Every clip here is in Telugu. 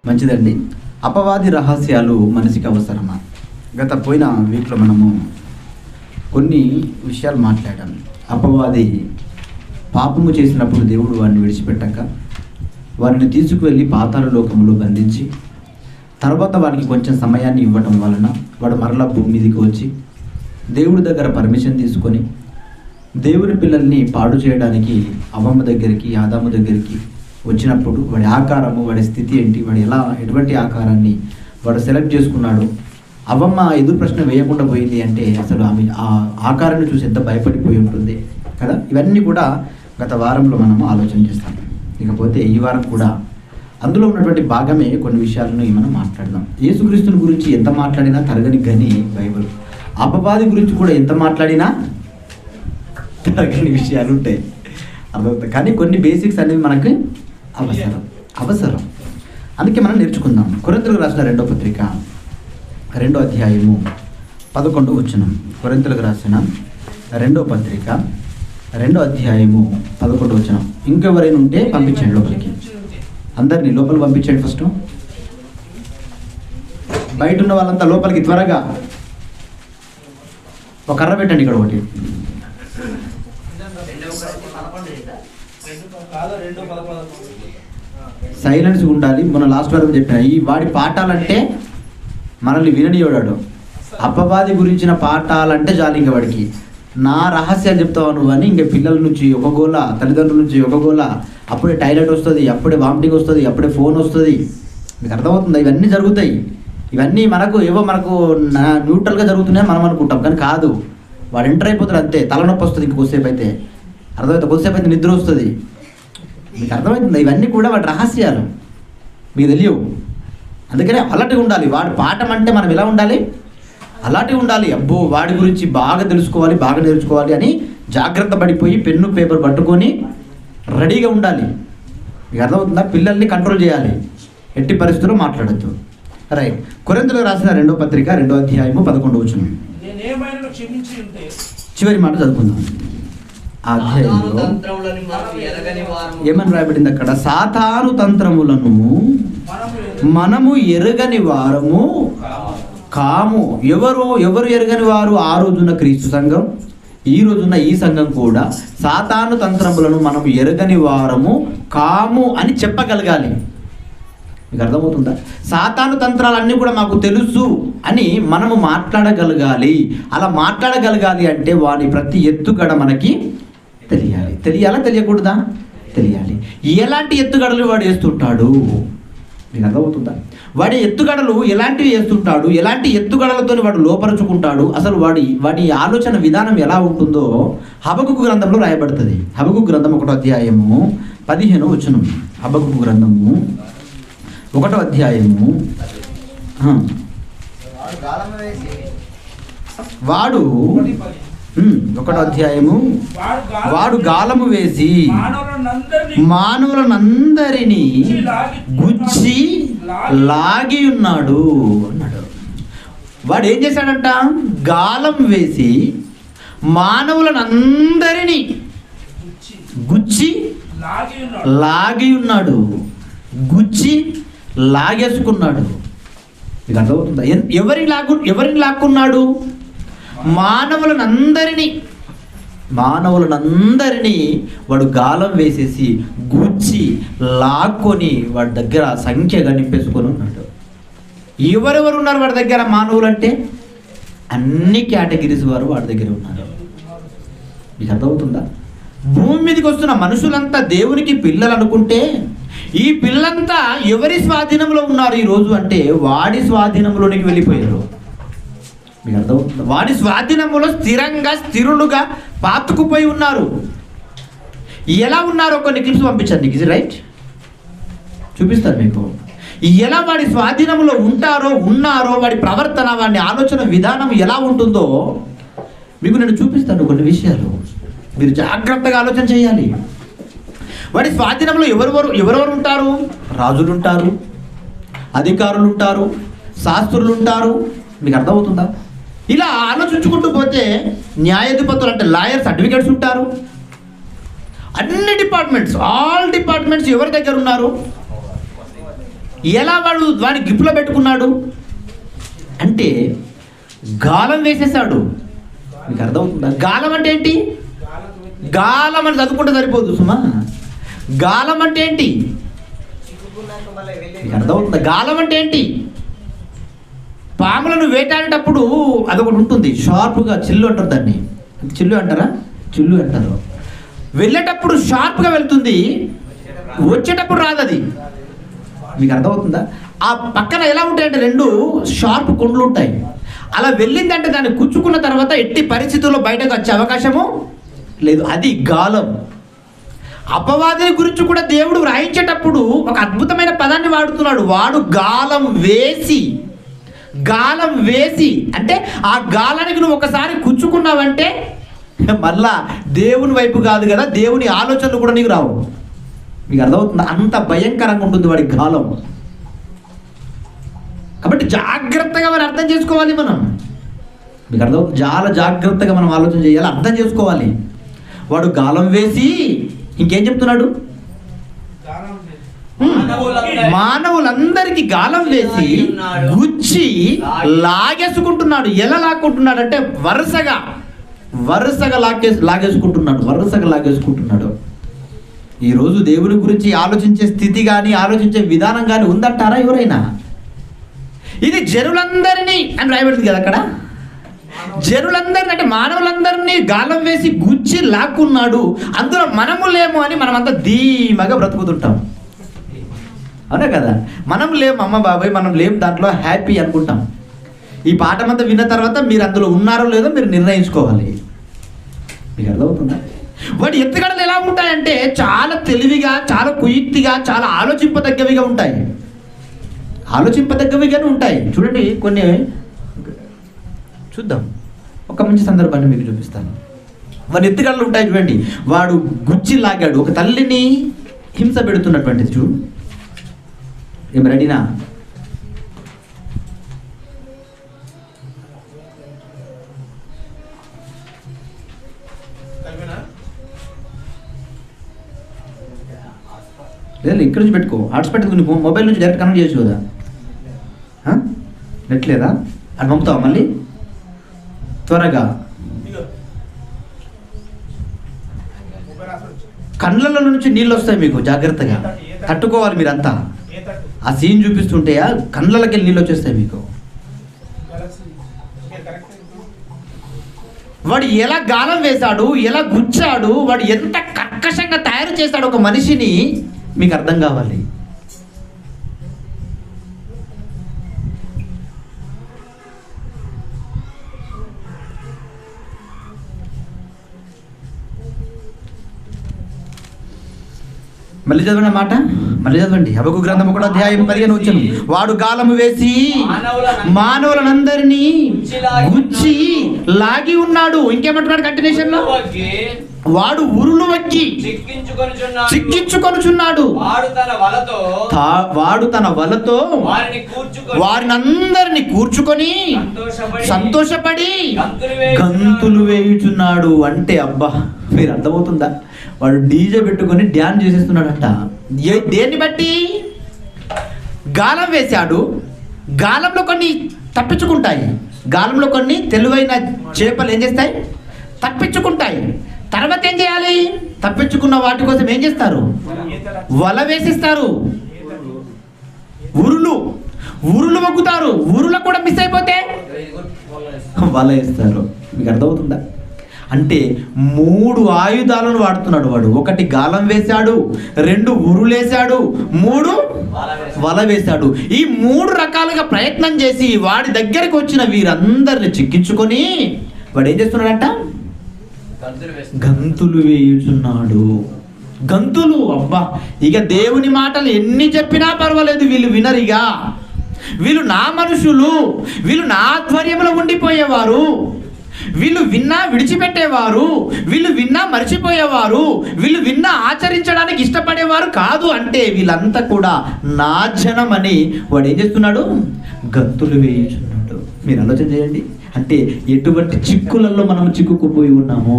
మంచిదండి. అపవాది రహస్యాలు మనిషికి అవసరమా? పోయిన వీక్లో మనము కొన్ని విషయాలు మాట్లాడాం. అపవాది పాపము చేసినప్పుడు దేవుడు వారిని విడిచిపెట్టక వారిని తీసుకువెళ్ళి పాతాళ లోకములో బంధించి తర్వాత వారికి కొంచెం సమయాన్ని ఇవ్వటం వలన వాడు మరలా భూమి మీదకి వచ్చి దేవుడి దగ్గర పర్మిషన్ తీసుకొని దేవుని పిల్లల్ని పాడు చేయడానికి అవ్వమ్మ దగ్గరికి, ఆదాము దగ్గరికి వచ్చినప్పుడు వాడి ఆకారము, వాడి స్థితి ఏంటి, వాడు ఎటువంటి ఆకారాన్ని వాడు సెలెక్ట్ చేసుకున్నాడు. అవ్వమ్మ ఎదురు ప్రశ్న వేయకుండా పోయింది అంటే అసలు ఆమె ఆ ఆకారాన్ని చూసి ఎంత భయపడిపోయి ఉంటుంది కదా. ఇవన్నీ కూడా గత వారంలో మనము ఆలోచన చేస్తాం. ఇకపోతే ఈ వారం కూడా అందులో ఉన్నటువంటి భాగమే కొన్ని విషయాలను మనం మాట్లాడదాం. యేసుక్రీస్తుని గురించి ఎంత మాట్లాడినా తరగని గని బైబిల్. అపవాది గురించి కూడా ఎంత మాట్లాడినా తరగని విషయాలు ఉంటాయి, అర్థమవుతాయి. కానీ కొన్ని బేసిక్స్ అనేవి మనకి అవసరం. అందుకే మనం నేర్చుకుందాం. కొరింథీయులకు రాసిన 2వ పత్రిక 2వ అధ్యాయము 11వ వచనం. కొరింథీయులకు రాసిన 2వ పత్రిక 2వ అధ్యాయము 11వ వచనం. ఇంకెవరైనా ఉంటే పంపించండి లోపలికి, అందరినీ లోపలికి పంపించండి. ఫస్ట్ బయట ఉన్న వాళ్ళంతా లోపలికి త్వరగా ఒక కర్ర పెట్టండి. ఇక్కడ ఒకటి సైలెన్స్ ఉండాలి. మొన్న లాస్ట్ వరకు చెప్పిన ఈ వాడి పాఠాలంటే మనల్ని విననియోడాడు. అపవాది గురించిన పాఠాలంటే చాలు ఇంక వాడికి. నా రహస్యాలు చెప్తావు నువ్వు అని ఇంక పిల్లల నుంచి ఒక గోల, తల్లిదండ్రుల నుంచి ఒక గోల, అప్పుడే టాయిలెట్ వస్తుంది, అప్పుడే వామిటింగ్ వస్తుంది, అప్పుడే ఫోన్ వస్తుంది. మీకు అర్థమవుతుంది? ఇవన్నీ జరుగుతాయి. ఇవన్నీ మనకు న్యూట్రల్గా జరుగుతున్నాయి మనం అనుకుంటాం, కానీ కాదు. వాడు ఎంటర్ అయిపోతాడు అంతే. తలనొప్పి వస్తుంది ఇంక కొద్దిసేపు అయితే, అర్థమవుతుంది. కొద్దిసేపు అయితే నిద్ర వస్తుంది. మీకు అర్థమవుతుంది? ఇవన్నీ కూడా వాడి రహస్యాలు, మీకు తెలియవు. అందుకనే అలాంటివి ఉండాలి. వాడి పాఠం అంటే మనం ఎలా ఉండాలి? అలాంటివి ఉండాలి. అబ్బో వాడి గురించి బాగా తెలుసుకోవాలి, బాగా నేర్చుకోవాలి అని జాగ్రత్త పడిపోయి పెన్ను పేపర్ పట్టుకొని రెడీగా ఉండాలి. మీకు అర్థమవుతుందా? పిల్లల్ని కంట్రోల్ చేయాలి, ఎట్టి పరిస్థితుల్లో మాట్లాడద్దు. రైట్. కొరింథీయులకు రాసిన 2వ పత్రిక 2వ అధ్యాయము 11వ వచనం. చివరి మాట చదువుకుందాం. ఆ అధ్యాయంలో ఏమని రాయబడింది అక్కడ? సాతాను తంత్రములను మనము ఎరగని వారము కాము. ఎవరు ఎరగని వారు? ఆ రోజున క్రీస్తు సంఘం, ఈ రోజున ఈ సంఘం కూడా సాతాను తంత్రములను మనము ఎరగని వారము కాము అని చెప్పగలగాలి. మీకు అర్థమవుతుందా? సాతాను తంత్రాలన్నీ కూడా మాకు తెలుసు అని మనము మాట్లాడగలగాలి. అలా మాట్లాడగలగాలి అంటే వాని ప్రతి ఎత్తుగడ మనకి తెలియాలా తెలియకూడదా? తెలియాలి. ఎలాంటి ఎత్తుగడలు వాడు వేస్తుంటాడు? మీకు అర్థమవుతుందా? వాడి ఎత్తుగడలు ఎలాంటివి వేస్తుంటాడు, ఎలాంటి ఎత్తుగడలతో వాడు లోపరుచుకుంటాడు, అసలు వాడి ఆలోచన విధానం ఎలా ఉంటుందో హబక్కూకు గ్రంథంలో రాయబడుతుంది. హబక్కూకు గ్రంథం 1వ అధ్యాయము 15వ వచనం. హబక్కూకు గ్రంథము 1వ అధ్యాయము వాడు 1వ అధ్యాయము వాడు గాలము వేసి మానవులనందరినీ గుచ్చి లాగి ఉన్నాడు అన్నాడు. వాడు ఏం చేశాడంట? గాలం వేసి మానవులనందరినీ గుచ్చి లాగి ఉన్నాడు. గుచ్చి లాగేసుకున్నాడు. మీకు అర్థమవుతుందా? ఎవరిని లాక్కున్నాడు? మానవులనందరినీ వాడు గాలం వేసేసి గుచ్చి లాక్కొని వాడి దగ్గర సంఖ్యగా నింపేసుకొని ఉన్నాడు. ఎవరెవరు ఉన్నారు వాడి దగ్గర? మానవులు అంటే అన్ని కేటగిరీస్ వారు వాడి దగ్గర ఉన్నారు. మీకు అర్థమవుతుందా? భూమి మీదకి వస్తున్న మనుషులంతా దేవునికి పిల్లలు అనుకుంటే ఈ పిల్లంతా ఎవరి స్వాధీనంలో ఉన్నారు ఈరోజు అంటే వాడి స్వాధీనంలోనికి వెళ్ళిపోయారు. మీకు అర్థమవుతుంది? వాడి స్వాధీనంలో స్థిరులుగా పాతుకుపోయి ఉన్నారు. ఎలా ఉన్నారో కొన్ని క్లిప్స్ పంపించండి. ఇది రైట్, చూపిస్తారు మీకు. ఎలా వాడి స్వాధీనంలో ఉన్నారో వాడి ప్రవర్తన, వాడి ఆలోచన విధానం ఎలా ఉంటుందో మీకు నేను చూపిస్తాను కొన్ని విషయాలు. మీరు జాగ్రత్తగా ఆలోచన చేయాలి. వాడి స్వాధీనంలో ఎవరెవరు ఉంటారు? రాజులు ఉంటారు, అధికారులు ఉంటారు, శాస్త్రులు ఉంటారు. మీకు అర్థమవుతుందా? ఇలా ఆలోచించుకుంటూ పోతే న్యాయాధిపతులు అంటే లాయర్స్, అడ్వకేట్స్ ఉంటారు. అన్ని డిపార్ట్మెంట్స్, ఆల్ డిపార్ట్మెంట్స్ ఎవరి దగ్గర ఉన్నారు? ఎలా వాడి గిఫ్ట్లో పెట్టుకున్నాడు అంటే గాలం వేసేసాడు. మీకు అర్థమవుతుందా? గాలం అంటే ఏంటి? గాలం అని చదువుకుంటే సరిపోదు సుమా. గాలం అంటే ఏంటి? మీకు అర్థమవుతుందా? గాలం అంటే ఏంటి? పాములను వేటాడేటప్పుడు అదొకటి ఉంటుంది, షార్ప్గా చిల్లు అంటారు దాన్ని. చిల్లు అంటారా? చిల్లు అంటారు. వెళ్ళేటప్పుడు షార్ప్గా వెళ్తుంది, వచ్చేటప్పుడు రాదు అది. మీకు అర్థమవుతుందా? ఆ పక్కన ఎలా ఉంటాయంటే రెండు షార్ప్ కొండలు ఉంటాయి. అలా వెళ్ళిందంటే దాన్ని కుచ్చుకున్న తర్వాత ఎట్టి పరిస్థితుల్లో బయటకు వచ్చే అవకాశము లేదు. అది గాలం. అపవాది గురించి కూడా దేవుడు వ్రాయించేటప్పుడు ఒక అద్భుతమైన పదాన్ని వాడుతున్నాడు. వాడు గాలం వేసి అంటే ఆ గాలానికి నువ్వు ఒకసారి కుచ్చుకున్నావంటే మళ్ళా దేవుని వైపు కాదు కదా, దేవుని ఆలోచనలు కూడా నీకు రావు. మీకు అర్థమవుతుందా? అంత భయంకరంగా ఉంటుంది వాడి గాలం. కాబట్టి జాగ్రత్తగా మనం అర్థం చేసుకోవాలి. మీకు అర్థమవుతుంది? చాలా జాగ్రత్తగా మనం ఆలోచన చేయాలి, అర్థం చేసుకోవాలి. వాడు గాలం వేసి ఇంకేం చెప్తున్నాడు? మానవులందరికీ గాలం వేసి గుచ్చి లాగేసుకుంటున్నాడు. ఎలా లాక్కుంటున్నాడు అంటే వరుసగా లాగేసుకుంటున్నాడు. ఈరోజు దేవుని గురించి ఆలోచించే స్థితి కానీ ఆలోచించే విధానం కానీ ఉందంటారా ఎవరైనా? ఇది జనులందరినీ అని రాయబడింది కదా అక్కడ. జనులందరినీ అంటే మానవులందరినీ గాలం వేసి గుచ్చి లాక్కున్నాడు. అందులో మనము లేము అని మనమంతా ధీమాగా బ్రతుకుతుంటాం. అవునా కదా? మనం లేము, అమ్మ బాబాయ్ మనం లేము, దాంట్లో హ్యాపీ అనుకుంటాం. ఈ పాఠమంతా విన్న తర్వాత మీరు అందులో ఉన్నారో లేదో మీరు నిర్ణయించుకోవాలి. మీకు అర్థమవుతుందా? వాటి ఎత్తుగడలు ఎలా ఉంటాయంటే చాలా తెలివిగా, చాలా కుయుక్తిగా, చాలా ఆలోచింపదగ్గవిగా ఉంటాయి. ఆలోచింపదగ్గవిగానే ఉంటాయి. చూడండి, కొన్ని చూద్దాం. ఒక మంచి సందర్భాన్ని మీకు చూపిస్తాను. వాడి ఎత్తుగడలు ఉంటాయి చూడండి. వాడు గుచ్చి లాగాడు ఒక తల్లిని హింస పెడుతున్నటువంటిది. చూడు, ఏం రెడీనా? లేదు, ఇక్కడ నుంచి పెట్టుకో. హాట్స్పాట్ పెట్టుకుని మొబైల్ నుంచి డైరెక్ట్ కనెక్ట్ చేయొచ్చు కదా. నెట్ లేదా? అది పంపుతావా మళ్ళీ త్వరగా? కళ్ళల్లో నుంచి నీళ్ళు వస్తాయి మీకు, జాగ్రత్తగా తట్టుకోవాలి మీరంతా. ఆ సీన్ చూపిస్తుంటే కళ్ళకి వెళ్ళి నీళ్ళు వచ్చేస్తాయి మీకు. వాడు ఎలా గాలం వేశాడు, ఎలా గుచ్చాడు, వాడు ఎంత కర్కశంగా తయారు చేశాడు ఒక మనిషిని, మీకు అర్థం కావాలి. మళ్ళీ చదవండి మాట, మళ్ళీ చదవండి. హబక్కు గ్రంథము కూడా అధ్యాయం 15 వచ్చాను. వాడు గాలము వేసి మానవులందరినీ గుచ్చి లాగి ఉన్నాడు. ఇంకేమంటున్నాడు కంటిన్యూషన్ లో? వాడు ఉరులు వక్కి చిక్కించుకొనుచున్నాడు. వాడు తన వలతో వారినందరినీ కూర్చుకొని సంతోషపడి గంతులు వేయుచున్నాడు. అంటే అబ్బా, మీరు అర్థమవుతుందా? వాడు డీజే పెట్టుకొని డ్యాన్స్ చేసేస్తున్నాడంట. దేన్ని బట్టి? గాలం వేశాడు. గాలంలో కొన్ని తప్పించుకుంటాయి. గాలంలో కొన్ని తెలివైన చేపలు ఏం చేస్తాయి? తప్పించుకుంటాయి. తర్వాత ఏం చేయాలి? తప్పించుకున్న వాటి కోసం ఏం చేస్తారు? వల వేసిస్తారు. ఉరులు మొక్కుతారు. ఉరులు కూడా మిస్ అయిపోతే వల వేస్తారు. మీకు అర్థమవుతుందా? అంటే 3 ఆయుధాలను వాడుతున్నాడు వాడు. 1 గాలం వేశాడు, 2 ఉరులేశాడు, 3 వల వేశాడు. ఈ 3 రకాలుగా ప్రయత్నం చేసి వాడి దగ్గరికి వచ్చిన వీరందరిని చిక్కించుకొని వాడు ఏం చేస్తున్నాడంట? గంతులు వేయుచున్నాడు. గంతులు. అబ్బా, ఇక దేవుని మాటలు ఎన్ని చెప్పినా పర్వాలేదు, వీళ్ళు వినరిగా. వీళ్ళు నా మనుషులు, వీళ్ళు నా ఆధ్వర్యంలో ఉండిపోయేవారు, వీళ్ళు విన్నా విడిచిపెట్టేవారు, వీళ్ళు విన్నా మర్చిపోయేవారు, వీళ్ళు విన్నా ఆచరించడానికి ఇష్టపడేవారు కాదు. అంటే వీళ్ళంతా కూడా నా జనం అని వాడు ఏం చేస్తున్నాడు? గంతులు వేయుచున్నాడు. మీరు ఆలోచన చేయండి. అంటే ఎటువంటి చిక్కులలో మనం చిక్కుకుపోయి ఉన్నాము.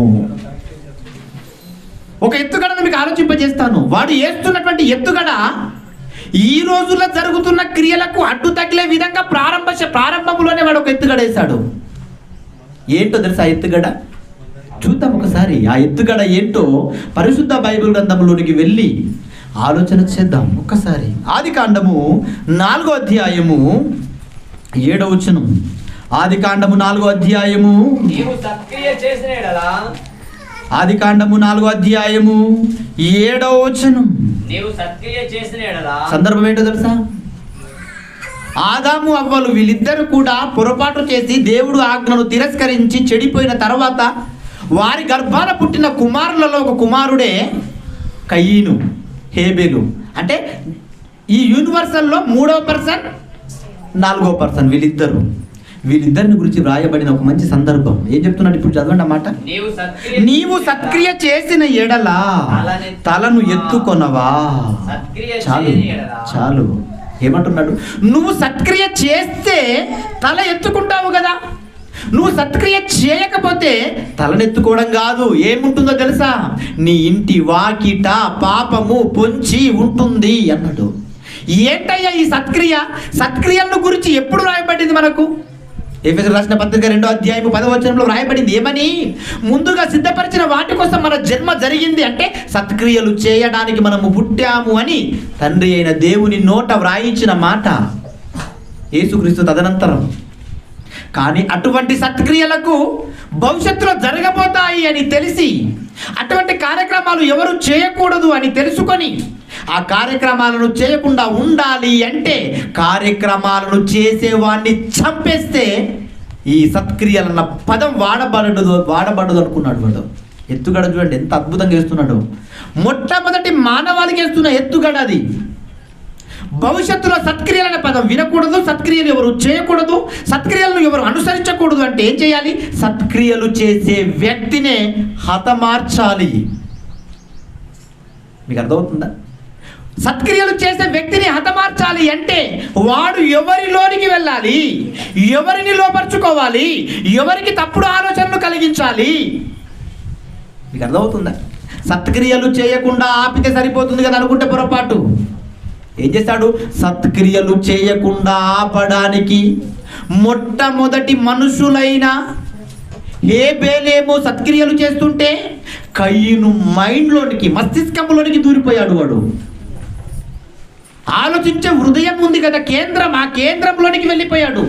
ఒక ఎత్తుగడను మీకు ఆలోచింపజేస్తాను. వాడు వేస్తున్నటువంటి ఎత్తుగడ ఈ రోజుల్లో జరుగుతున్న క్రియలకు అడ్డు తగిలే విధంగా ప్రారంభంలోనే వాడు ఒక ఎత్తుగడ వేశాడు. ఏంటో తెలుసా ఆ ఎత్తుగడ? చూద్దాం ఒకసారి. ఆ ఎత్తుగడ ఏంటో పరిశుద్ధ బైబిల్ గ్రంథంలోనికి వెళ్ళి ఆలోచన చేద్దాం ఒక్కసారి. ఆదికాండము 4వ అధ్యాయము 7వ వచనం. ఆదికాండము 4వ అధ్యాయము ఆదికాండము 4వ అధ్యాయము 7వ వచనం. సందర్భం ఏంటో తెలుసా? ఆదాము అవ్వలు వీళ్ళిద్దరూ కూడా పొరపాటు చేసి దేవుడు ఆజ్ఞను తిరస్కరించి చెడిపోయిన తర్వాత వారి గర్భాన పుట్టిన కుమారులలో ఒక కుమారుడే కయీను, హేబెలు. అంటే ఈ యూనివర్సల్లో 3వ పర్సన్ 4వ పర్సన్ వీళ్ళిద్దరిని గురించి వ్రాయబడిన ఒక మంచి సందర్భం. ఏం చెప్తున్నాడు ఇప్పుడు చదవండి అన్నమాట. నీవు సత్క్రియ చేసిన ఎడల తలను ఎత్తుకొనవా. చాలు. ఏమంటున్నాడు? నువ్వు సత్క్రియ చేస్తే తల ఎత్తుకుంటావు కదా. నువ్వు సత్క్రియ చేయకపోతే తలనెత్తుకోవడం కాదు, ఏముంటుందో తెలుసా? నీ ఇంటి వాకిట పాపము పొంచి ఉంటుంది అన్నాడు. ఏంటయ్యా ఈ సత్క్రియలను గురించి ఎప్పుడు రాయబడింది మనకు? ఎఫెసీయులకు రాసిన పత్రిక 2వ అధ్యాయము 10వ వచనంలో రాయబడింది ఏమని? ముందుగా సిద్ధపరిచిన వాటి కోసం మన జన్మ జరిగింది, అంటే సత్క్రియలు చేయడానికి మనము పుట్టాము అని తండ్రి అయిన దేవుని నోట వ్రాయించిన మాట. యేసుక్రీస్తు తదనంతరం. కానీ అటువంటి సత్క్రియలకు భవిష్యత్తులో జరగబోతాయి అని తెలిసి, అటువంటి కార్యక్రమాలు ఎవరు చేయకూడదు అని తెలుసుకొని, ఆ కార్యక్రమాలను చేయకుండా ఉండాలి అంటే కార్యక్రమాలను చేసేవాడిని చంపేస్తే ఈ సత్క్రియలన్న పదం వాడబడదు అనుకున్నాడు వాడు. ఎత్తుగడ చూడండి ఎంత అద్భుతంగా వేస్తున్నాడు. మొట్టమొదటి మానవాళికి వేస్తున్న ఎత్తుగడ అది. భవిష్యత్తులో సత్క్రియలనే పదం వినకూడదు, సత్క్రియలు ఎవరు చేయకూడదు, సత్క్రియలను ఎవరు అనుసరించకూడదు అంటే ఏం చేయాలి? సత్క్రియలు చేసే వ్యక్తినే హతమార్చాలి. మీకు అర్థమవుతుందా? సత్క్రియలు చేసే వ్యక్తిని హతమార్చాలి అంటే వాడు ఎవరిలోనికి వెళ్ళాలి, ఎవరిని లోపరుచుకోవాలి, ఎవరికి తప్పుడు ఆలోచనలు కలిగించాలి. మీకు అర్థమవుతుందా? సత్క్రియలు చేయకుండా ఆపితే సరిపోతుంది కదా అనుకుంటే పొరపాటు. ఏం చేస్తాడు? సత్క్రియలు చేయకుండా ఆపడానికి మొట్టమొదటి మనుషులైన హేబెలేమో సత్క్రియలు చేస్తుంటే కయీను మైండ్లోనికి, మస్తిష్కంలోనికి దూరిపోయాడు. వాడు ఆలోచించే హృదయం ఉంది కదా, కేంద్రం, ఆ కేంద్రంలోనికి వెళ్ళిపోయాడు.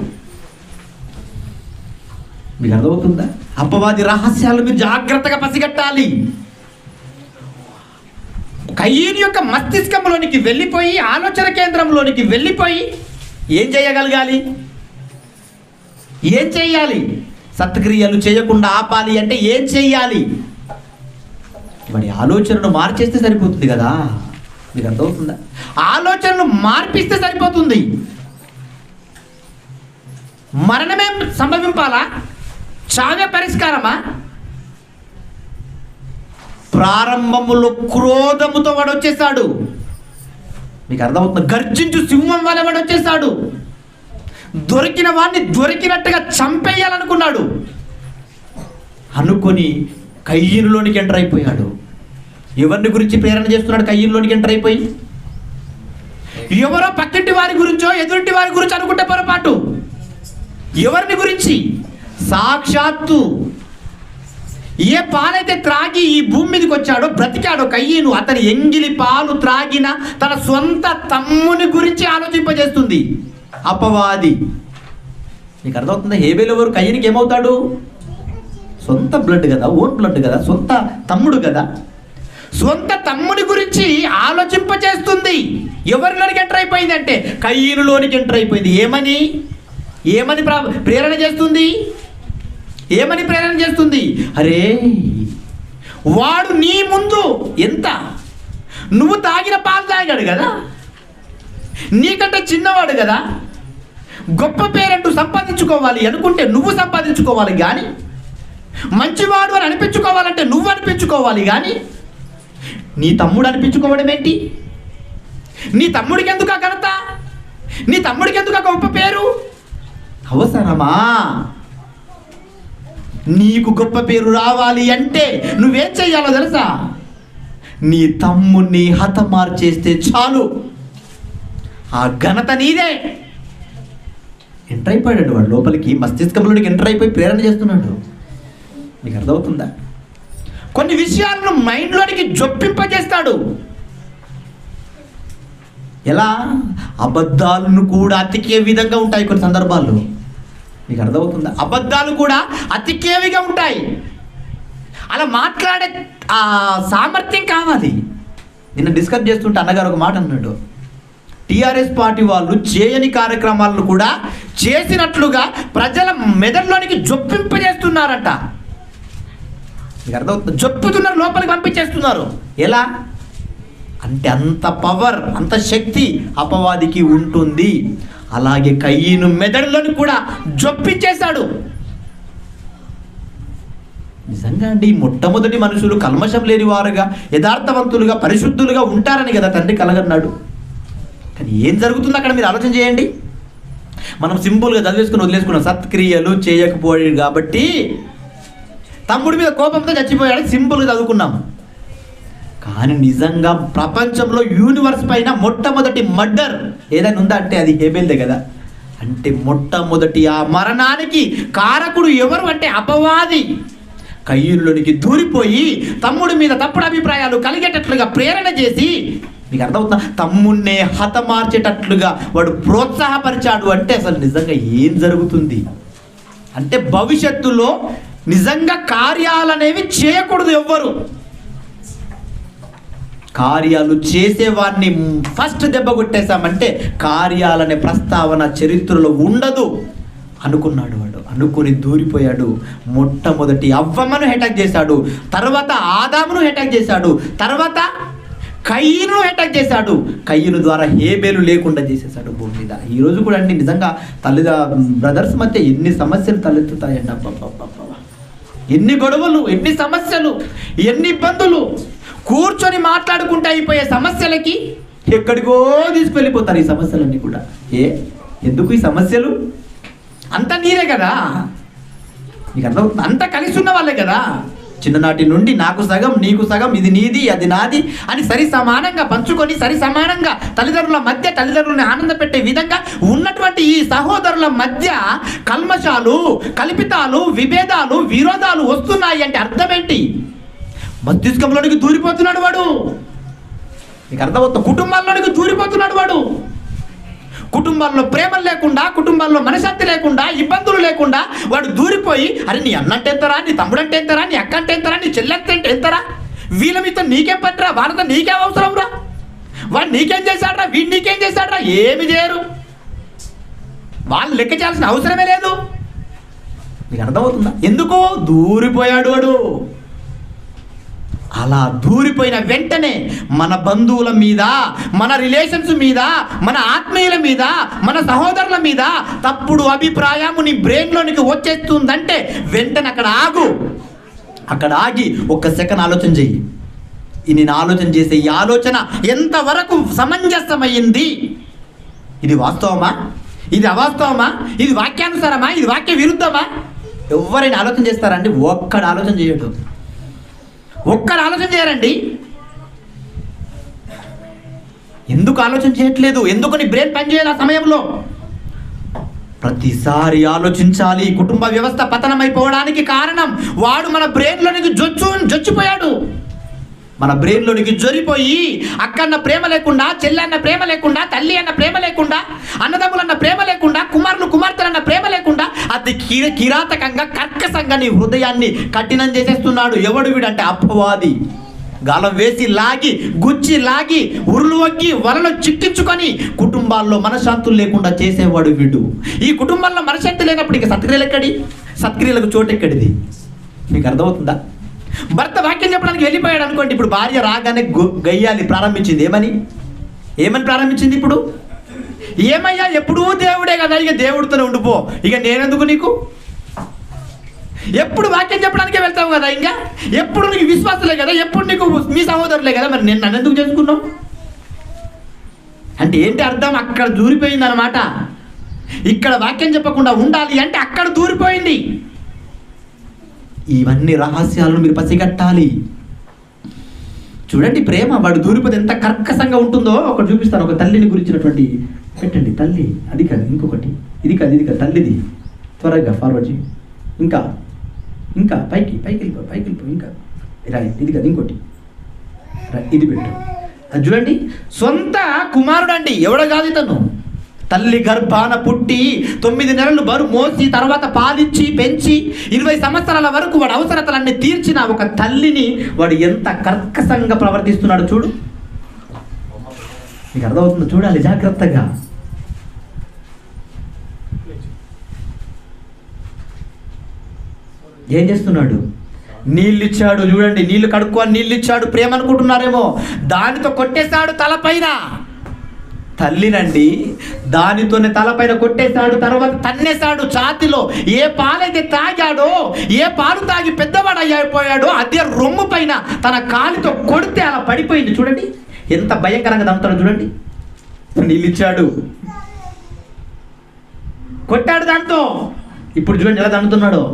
మీకు అర్థమవుతుందా? అపవాది రహస్యాలు మీరు జాగ్రత్తగా పసిగట్టాలి. కయీను యొక్క మస్తిష్కంలోనికి వెళ్ళిపోయి, ఆలోచన కేంద్రంలోనికి వెళ్ళిపోయి ఏం చేయగలగాలి? ఏం చెయ్యాలి? సత్క్రియలు చేయకుండా ఆపాలి అంటే ఏం చెయ్యాలి? వాడి ఆలోచనను మార్చేస్తే సరిపోతుంది కదా. మీకు అర్థమవుతుందా? ఆలోచనను మార్పిస్తే సరిపోతుంది. మరణమే సంభవింపాలా? చావే పరిష్కారమా? ప్రారంభములో క్రోధముతో వాడు వచ్చేసాడు. మీకు అర్థమవుతుంది? గర్జించు సింహం వల్ల వాడు వచ్చేసాడు. దొరికిన వాడిని దొరికినట్టుగా చంపేయాలనుకున్నాడు. అనుకొని కయ్యూనులోనికి ఎంటర్ అయిపోయాడు. ఎవరిని గురించి ప్రేరణ చేస్తున్నాడు? కయ్యూనులోనికి ఎంటర్ అయిపోయి ఎవరో పక్కింటి వారి గురించో ఎదురింటి వారి గురించి అనుకుంటే పొరపాటు. ఎవరిని గురించి? సాక్షాత్తు ఏ పాలైతే త్రాగి ఈ భూమి మీదకి వచ్చాడో, బ్రతికాడో కయ్యూను, అతని ఎంగిలి పాలు త్రాగిన తన సొంత తమ్ముని గురించి ఆలోచింపజేస్తుంది అపవాది. నీకు అర్థమవుతుందా? హేబెలు ఎవరు? కయ్యూనికి ఏమవుతాడు? సొంత బ్లడ్ కదా, ఓన్ బ్లడ్ కదా, సొంత తమ్ముడు కదా. సొంత తమ్ముని గురించి ఆలోచింపజేస్తుంది. ఎవరిలోనికి ఎంటర్ అయిపోయింది అంటే కయ్యూనులోనికి ఎంటర్ అయిపోయింది. ఏమని ప్రేరణ చేస్తుంది? ఏమని ప్రేరణ చేస్తుంది? అరే, వాడు నీ ముందు ఎంత, నువ్వు తాగిన పాలు తాగాడు కదా, నీకంటే చిన్నవాడు కదా, గొప్ప పేరంటూ సంపాదించుకోవాలి అనుకుంటే నువ్వు సంపాదించుకోవాలి కానీ, మంచివాడు అని అనిపించుకోవాలంటే నువ్వు అనిపించుకోవాలి కానీ, నీ తమ్ముడు అనిపించుకోవడం ఏంటి? నీ తమ్ముడికి ఎందుకు ఆ ఘనత? నీ తమ్ముడికి ఎందుకు ఆ గొప్ప పేరు? అవసరమా? నీకు గొప్ప పేరు రావాలి అంటే నువ్వేం చెయ్యాలో తెలుసా? నీ తమ్ముణ్ణి హతమార్చేస్తే చాలు. ఆ ఘనత నీదే. ఎంటర్ అయిపోయాడు వాడు లోపలికి, మస్తిష్కంలోనికి ఎంటర్ అయిపోయి ప్రేరణ చేస్తున్నాడు. నీకు అర్థమవుతుందా? కొన్ని విషయాలను మైండ్లోనికి జొప్పింపజేస్తాడు. ఎలా? అబద్ధాలను కూడా అతికే విధంగా ఉంటాయి కొన్ని సందర్భాల్లో. నీకు అర్థమవుతుందా? అబద్ధాలు కూడా అతికేవిగా ఉంటాయి. అలా మాట్లాడే ఆ సామర్థ్యం కావాలి. నిన్న డిస్కస్ చేస్తుంటే అన్నగారు ఒక మాట అన్నాడు, టీఆర్ఎస్ పార్టీ వాళ్ళు చేయని కార్యక్రమాలను కూడా చేసినట్లుగా ప్రజల మెదడులోనికి జొప్పింపజేస్తున్నారట. మీకు అర్థమవుతుంది? జొప్పుతున్నారు, లోపలికి పంపించేస్తున్నారు. ఎలా అంటే అంత పవర్, అంత శక్తి అపవాదికి ఉంటుంది. అలాగే కయ్యను మెదడులోని కూడా జొప్పించేశాడు. నిజంగా అండి, మొట్టమొదటి మనుషులు కల్మషం లేని వారుగా, యథార్థవంతులుగా, పరిశుద్ధులుగా ఉంటారని కదా తండ్రి కలగన్నాడు. కానీ ఏం జరుగుతుంది అక్కడ మీరు ఆలోచన చేయండి. మనం సింపుల్గా చదివేసుకుని వదిలేసుకున్నాం, సత్క్రియలు చేయకపోయాడు కాబట్టి తమ్ముడి మీద కోపంతో చచ్చిపోయాడు, సింపుల్గా చదువుకున్నాం. కానీ నిజంగా ప్రపంచంలో యూనివర్స్ పైన మొట్టమొదటి మర్డర్ ఏదైనా ఉందా అంటే అది హేబెల్దే కదా. అంటే మొట్టమొదటి ఆ మరణానికి కారకుడు ఎవరు అంటే అపవాది. కయ్యూలోనికి దూరిపోయి తమ్ముడి మీద తప్పుడు అభిప్రాయాలు కలిగేటట్లుగా ప్రేరణ చేసి, మీకు అర్థమవుతుందా, తమ్ముడినే హతమార్చేటట్లుగా వాడు ప్రోత్సాహపరిచాడు. అంటే అసలు నిజంగా ఏం జరుగుతుంది అంటే భవిష్యత్తులో నిజంగా కార్యాలనేవి చేయకూడదు. ఎవ్వరు కార్యాలు చేసేవాడిని ఫస్ట్ దెబ్బ కొట్టేశామంటే కార్యాలనే ప్రస్తావన చరిత్రలో ఉండదు అనుకున్నాడు వాడు. అనుకుని దూరిపోయాడు. మొట్టమొదటి అవ్వమ్మను అటాక్ చేశాడు, తర్వాత ఆదామును అటాక్ చేశాడు, తర్వాత కయ్యను అటాక్ చేశాడు. కయ్యను ద్వారా హేబేలు లేకుండా చేసేసాడు భూమి మీద. ఈరోజు కూడా అండి నిజంగా బ్రదర్స్ మధ్య ఎన్ని సమస్యలు తలెత్తుతాయండి. అబ్బబ్బబ్బబ్బ, ఎన్ని గొడవలు, ఎన్ని సమస్యలు, ఎన్ని ఇబ్బందులు. కూర్చొని మాట్లాడుకుంటే అయిపోయే సమస్యలకి ఎక్కడికో తీసుకెళ్ళిపోతారు ఈ సమస్యలన్నీ కూడా. ఎందుకు ఈ సమస్యలు? అంత నీరే కదా, నీకు అర్థం, అంత కలిసి ఉన్న వాళ్ళే కదా. చిన్ననాటి నుండి నాకు సగం నీకు సగం, ఇది నీది అది నాది అని సరి సమానంగా పంచుకొని, సరి సమానంగా తల్లిదండ్రుల మధ్య తల్లిదండ్రులని ఆనంద పెట్టే విధంగా ఉన్నటువంటి ఈ సహోదరుల మధ్య కల్మషాలు, కల్పితాలు, విభేదాలు, విరోధాలు వస్తున్నాయి అంటే అర్థం ఏంటి? మస్తిష్కంలోనికి దూరిపోతున్నాడు వాడు. నీకు అర్థమవుతుంది? కుటుంబాల్లోనికి దూరిపోతున్నాడు వాడు. కుటుంబాల్లో ప్రేమ లేకుండా, కుటుంబాల్లో మనశ్శాంతి లేకుండా, ఇబ్బందులు లేకుండా వాడు దూరిపోయి, అరే నీ అన్నంటే ఎంతరా, నీ తమ్ముడంటే ఎంతరా, నీ అక్క అంటే ఎంతరా, నీ చెల్లెంటే ఎంతరా, వీళ్ళ మీతో నీకేం పనిరా, వాళ్ళతో నీకేం అవసరం రా, వాడు నీకేం చేశాడ్రా, వీడు నీకేం చేశాడ్రా, ఏమి చేయరు, వాళ్ళు లెక్క చేయాల్సిన అవసరమే లేదు. నీకు అర్థమవుతుందా? ఎందుకో దూరిపోయాడు వాడు. అలా దూరిపోయిన వెంటనే మన బంధువుల మీద, మన రిలేషన్స్ మీద, మన ఆత్మీయుల మీద, మన సహోదరుల మీద తప్పుడు అభిప్రాయము నీ బ్రెయిన్లోనికి వచ్చేస్తుందంటే వెంటనే అక్కడ ఆగు. అక్కడ ఆగి ఒక్క సెకండ్ ఆలోచన చెయ్యి. నేను ఆలోచన చేసే ఈ ఆలోచన ఎంతవరకు సమంజసమైంది? ఇది వాస్తవమా, ఇది అవాస్తవమా, ఇది వాక్యానుసారమా, ఇది వాక్య విరుద్ధమా? ఎవరైనా ఆలోచన చేస్తారండి? ఒక్కడు ఆలోచన చేయడు. ఒక్కరు ఆలోచన చేయరండి. ఎందుకు ఆలోచన చేయట్లేదు? ఎందుకు నీ బ్రెయిన్ పనిచేయాలి ఆ సమయంలో? ప్రతిసారి ఆలోచించాలి. కుటుంబ వ్యవస్థ పతనమైపోవడానికి కారణం వాడు మన బ్రెయిన్లోనికి జొచ్చిపోయాడు. మన బ్రెయిన్లోనికి జొరిపోయి అక్కన్న ప్రేమ లేకుండా, చెల్లి అన్న ప్రేమ లేకుండా, తల్లి అన్న ప్రేమ లేకుండా, అన్నదమ్ములన్న ప్రేమ లేకుండా, కుమారులు కుమార్తెలన్న ప్రేమ లేకుండా అతి కిరాతకంగా, కర్కశంగా నీ హృదయాన్ని కఠినం చేసేస్తున్నాడు. ఎవడు వీడంటే అపవాది. గాలం వేసి లాగి, గుచ్చి లాగి, ఉరులు వగ్గి, వలలో చిక్కించుకొని కుటుంబాల్లో మనశ్శాంతులు లేకుండా చేసేవాడు వీడు. ఈ కుటుంబాల్లో మనశ్శాంతి లేనప్పుడు ఇక సత్క్రియలు ఎక్కడి? సత్క్రియలకు చోటు ఎక్కడిది? మీకు అర్థమవుతుందా? భర్త వాక్యం చెప్పడానికి వెళ్ళిపోయాడు అనుకోండి, ఇప్పుడు భార్య రాగానే గయ్యాలి ప్రారంభించింది. ఏమని ప్రారంభించింది? ఇప్పుడు ఏమయ్యా, ఎప్పుడూ దేవుడే కదా, ఇక దేవుడితోనే ఉండిపో, ఇక నేనెందుకు నీకు? ఎప్పుడు వాక్యం చెప్పడానికే వెళ్తావు కదా, ఇంకా ఎప్పుడు నీకు విశ్వాసలే కదా, ఎప్పుడు నీకు మీ సహోదరులే కదా, మరి నేను నన్ను ఎందుకు చేసుకున్నావు అంటే ఏంటి అర్థం? అక్కడ దూరిపోయింది అనమాట. ఇక్కడ వాక్యం చెప్పకుండా ఉండాలి అంటే అక్కడ దూరిపోయింది. ఇవన్నీ రహస్యాలను మీరు పసిగట్టాలి. చూడండి, ప్రేమ వాడు దూరిపోతే ఎంత కర్కశంగా ఉంటుందో ఒకటి చూపిస్తాను. ఒక తల్లిని గురించినటువంటి పెట్టండి. తల్లి అది కాదు, ఇంకొకటి, ఇది కాదు, ఇది కాదు, తల్లిది. త్వరగా ఫార్వర్డ్ చేయి. ఇంకా ఇంకా పైకి వెళ్ళిపో. ఇంకా రైట్, ఇది కాదు, ఇంకోటి ఇది పెట్టు. అది చూడండి, సొంత కుమారుడు అండి, ఎవడో కాదు ఇతను. తల్లి గర్భాన పుట్టి 9 నెలలు బరువు మోసి తర్వాత పాలిచ్చి పెంచి 20 సంవత్సరాల వరకు వాడి అవసరతలన్నీ తీర్చిన ఒక తల్లిని వాడు ఎంత కర్కశంగా ప్రవర్తిస్తున్నాడు చూడు. నీకు అర్థమవుతుందో? చూడాలి జాగ్రత్తగా. ఏం చేస్తున్నాడు? నీళ్ళు ఇచ్చాడు. చూడండి, నీళ్లు కడుక్కొని నీళ్ళు ఇచ్చాడు. ప్రేమ అనుకుంటున్నారేమో, దానితో కొట్టేశాడు తలపైన. తల్లినండి, దానితోనే తలపైన కొట్టేశాడు. తర్వాత తన్నేశాడు ఛాతిలో. ఏ పాలైతే తాగాడో, ఏ పాలు తాగి పెద్దవాడు అయిపోయాడో అదే రొమ్ము పైన తన కాలితో కొడితే అలా పడిపోయింది. చూడండి ఎంత భయంకరంగా దంపుతాడు. చూడండి, నీళ్ళు ఇచ్చాడు, కొట్టాడు దాంతో. ఇప్పుడు చూడండి ఎలా దండుతున్నాడో.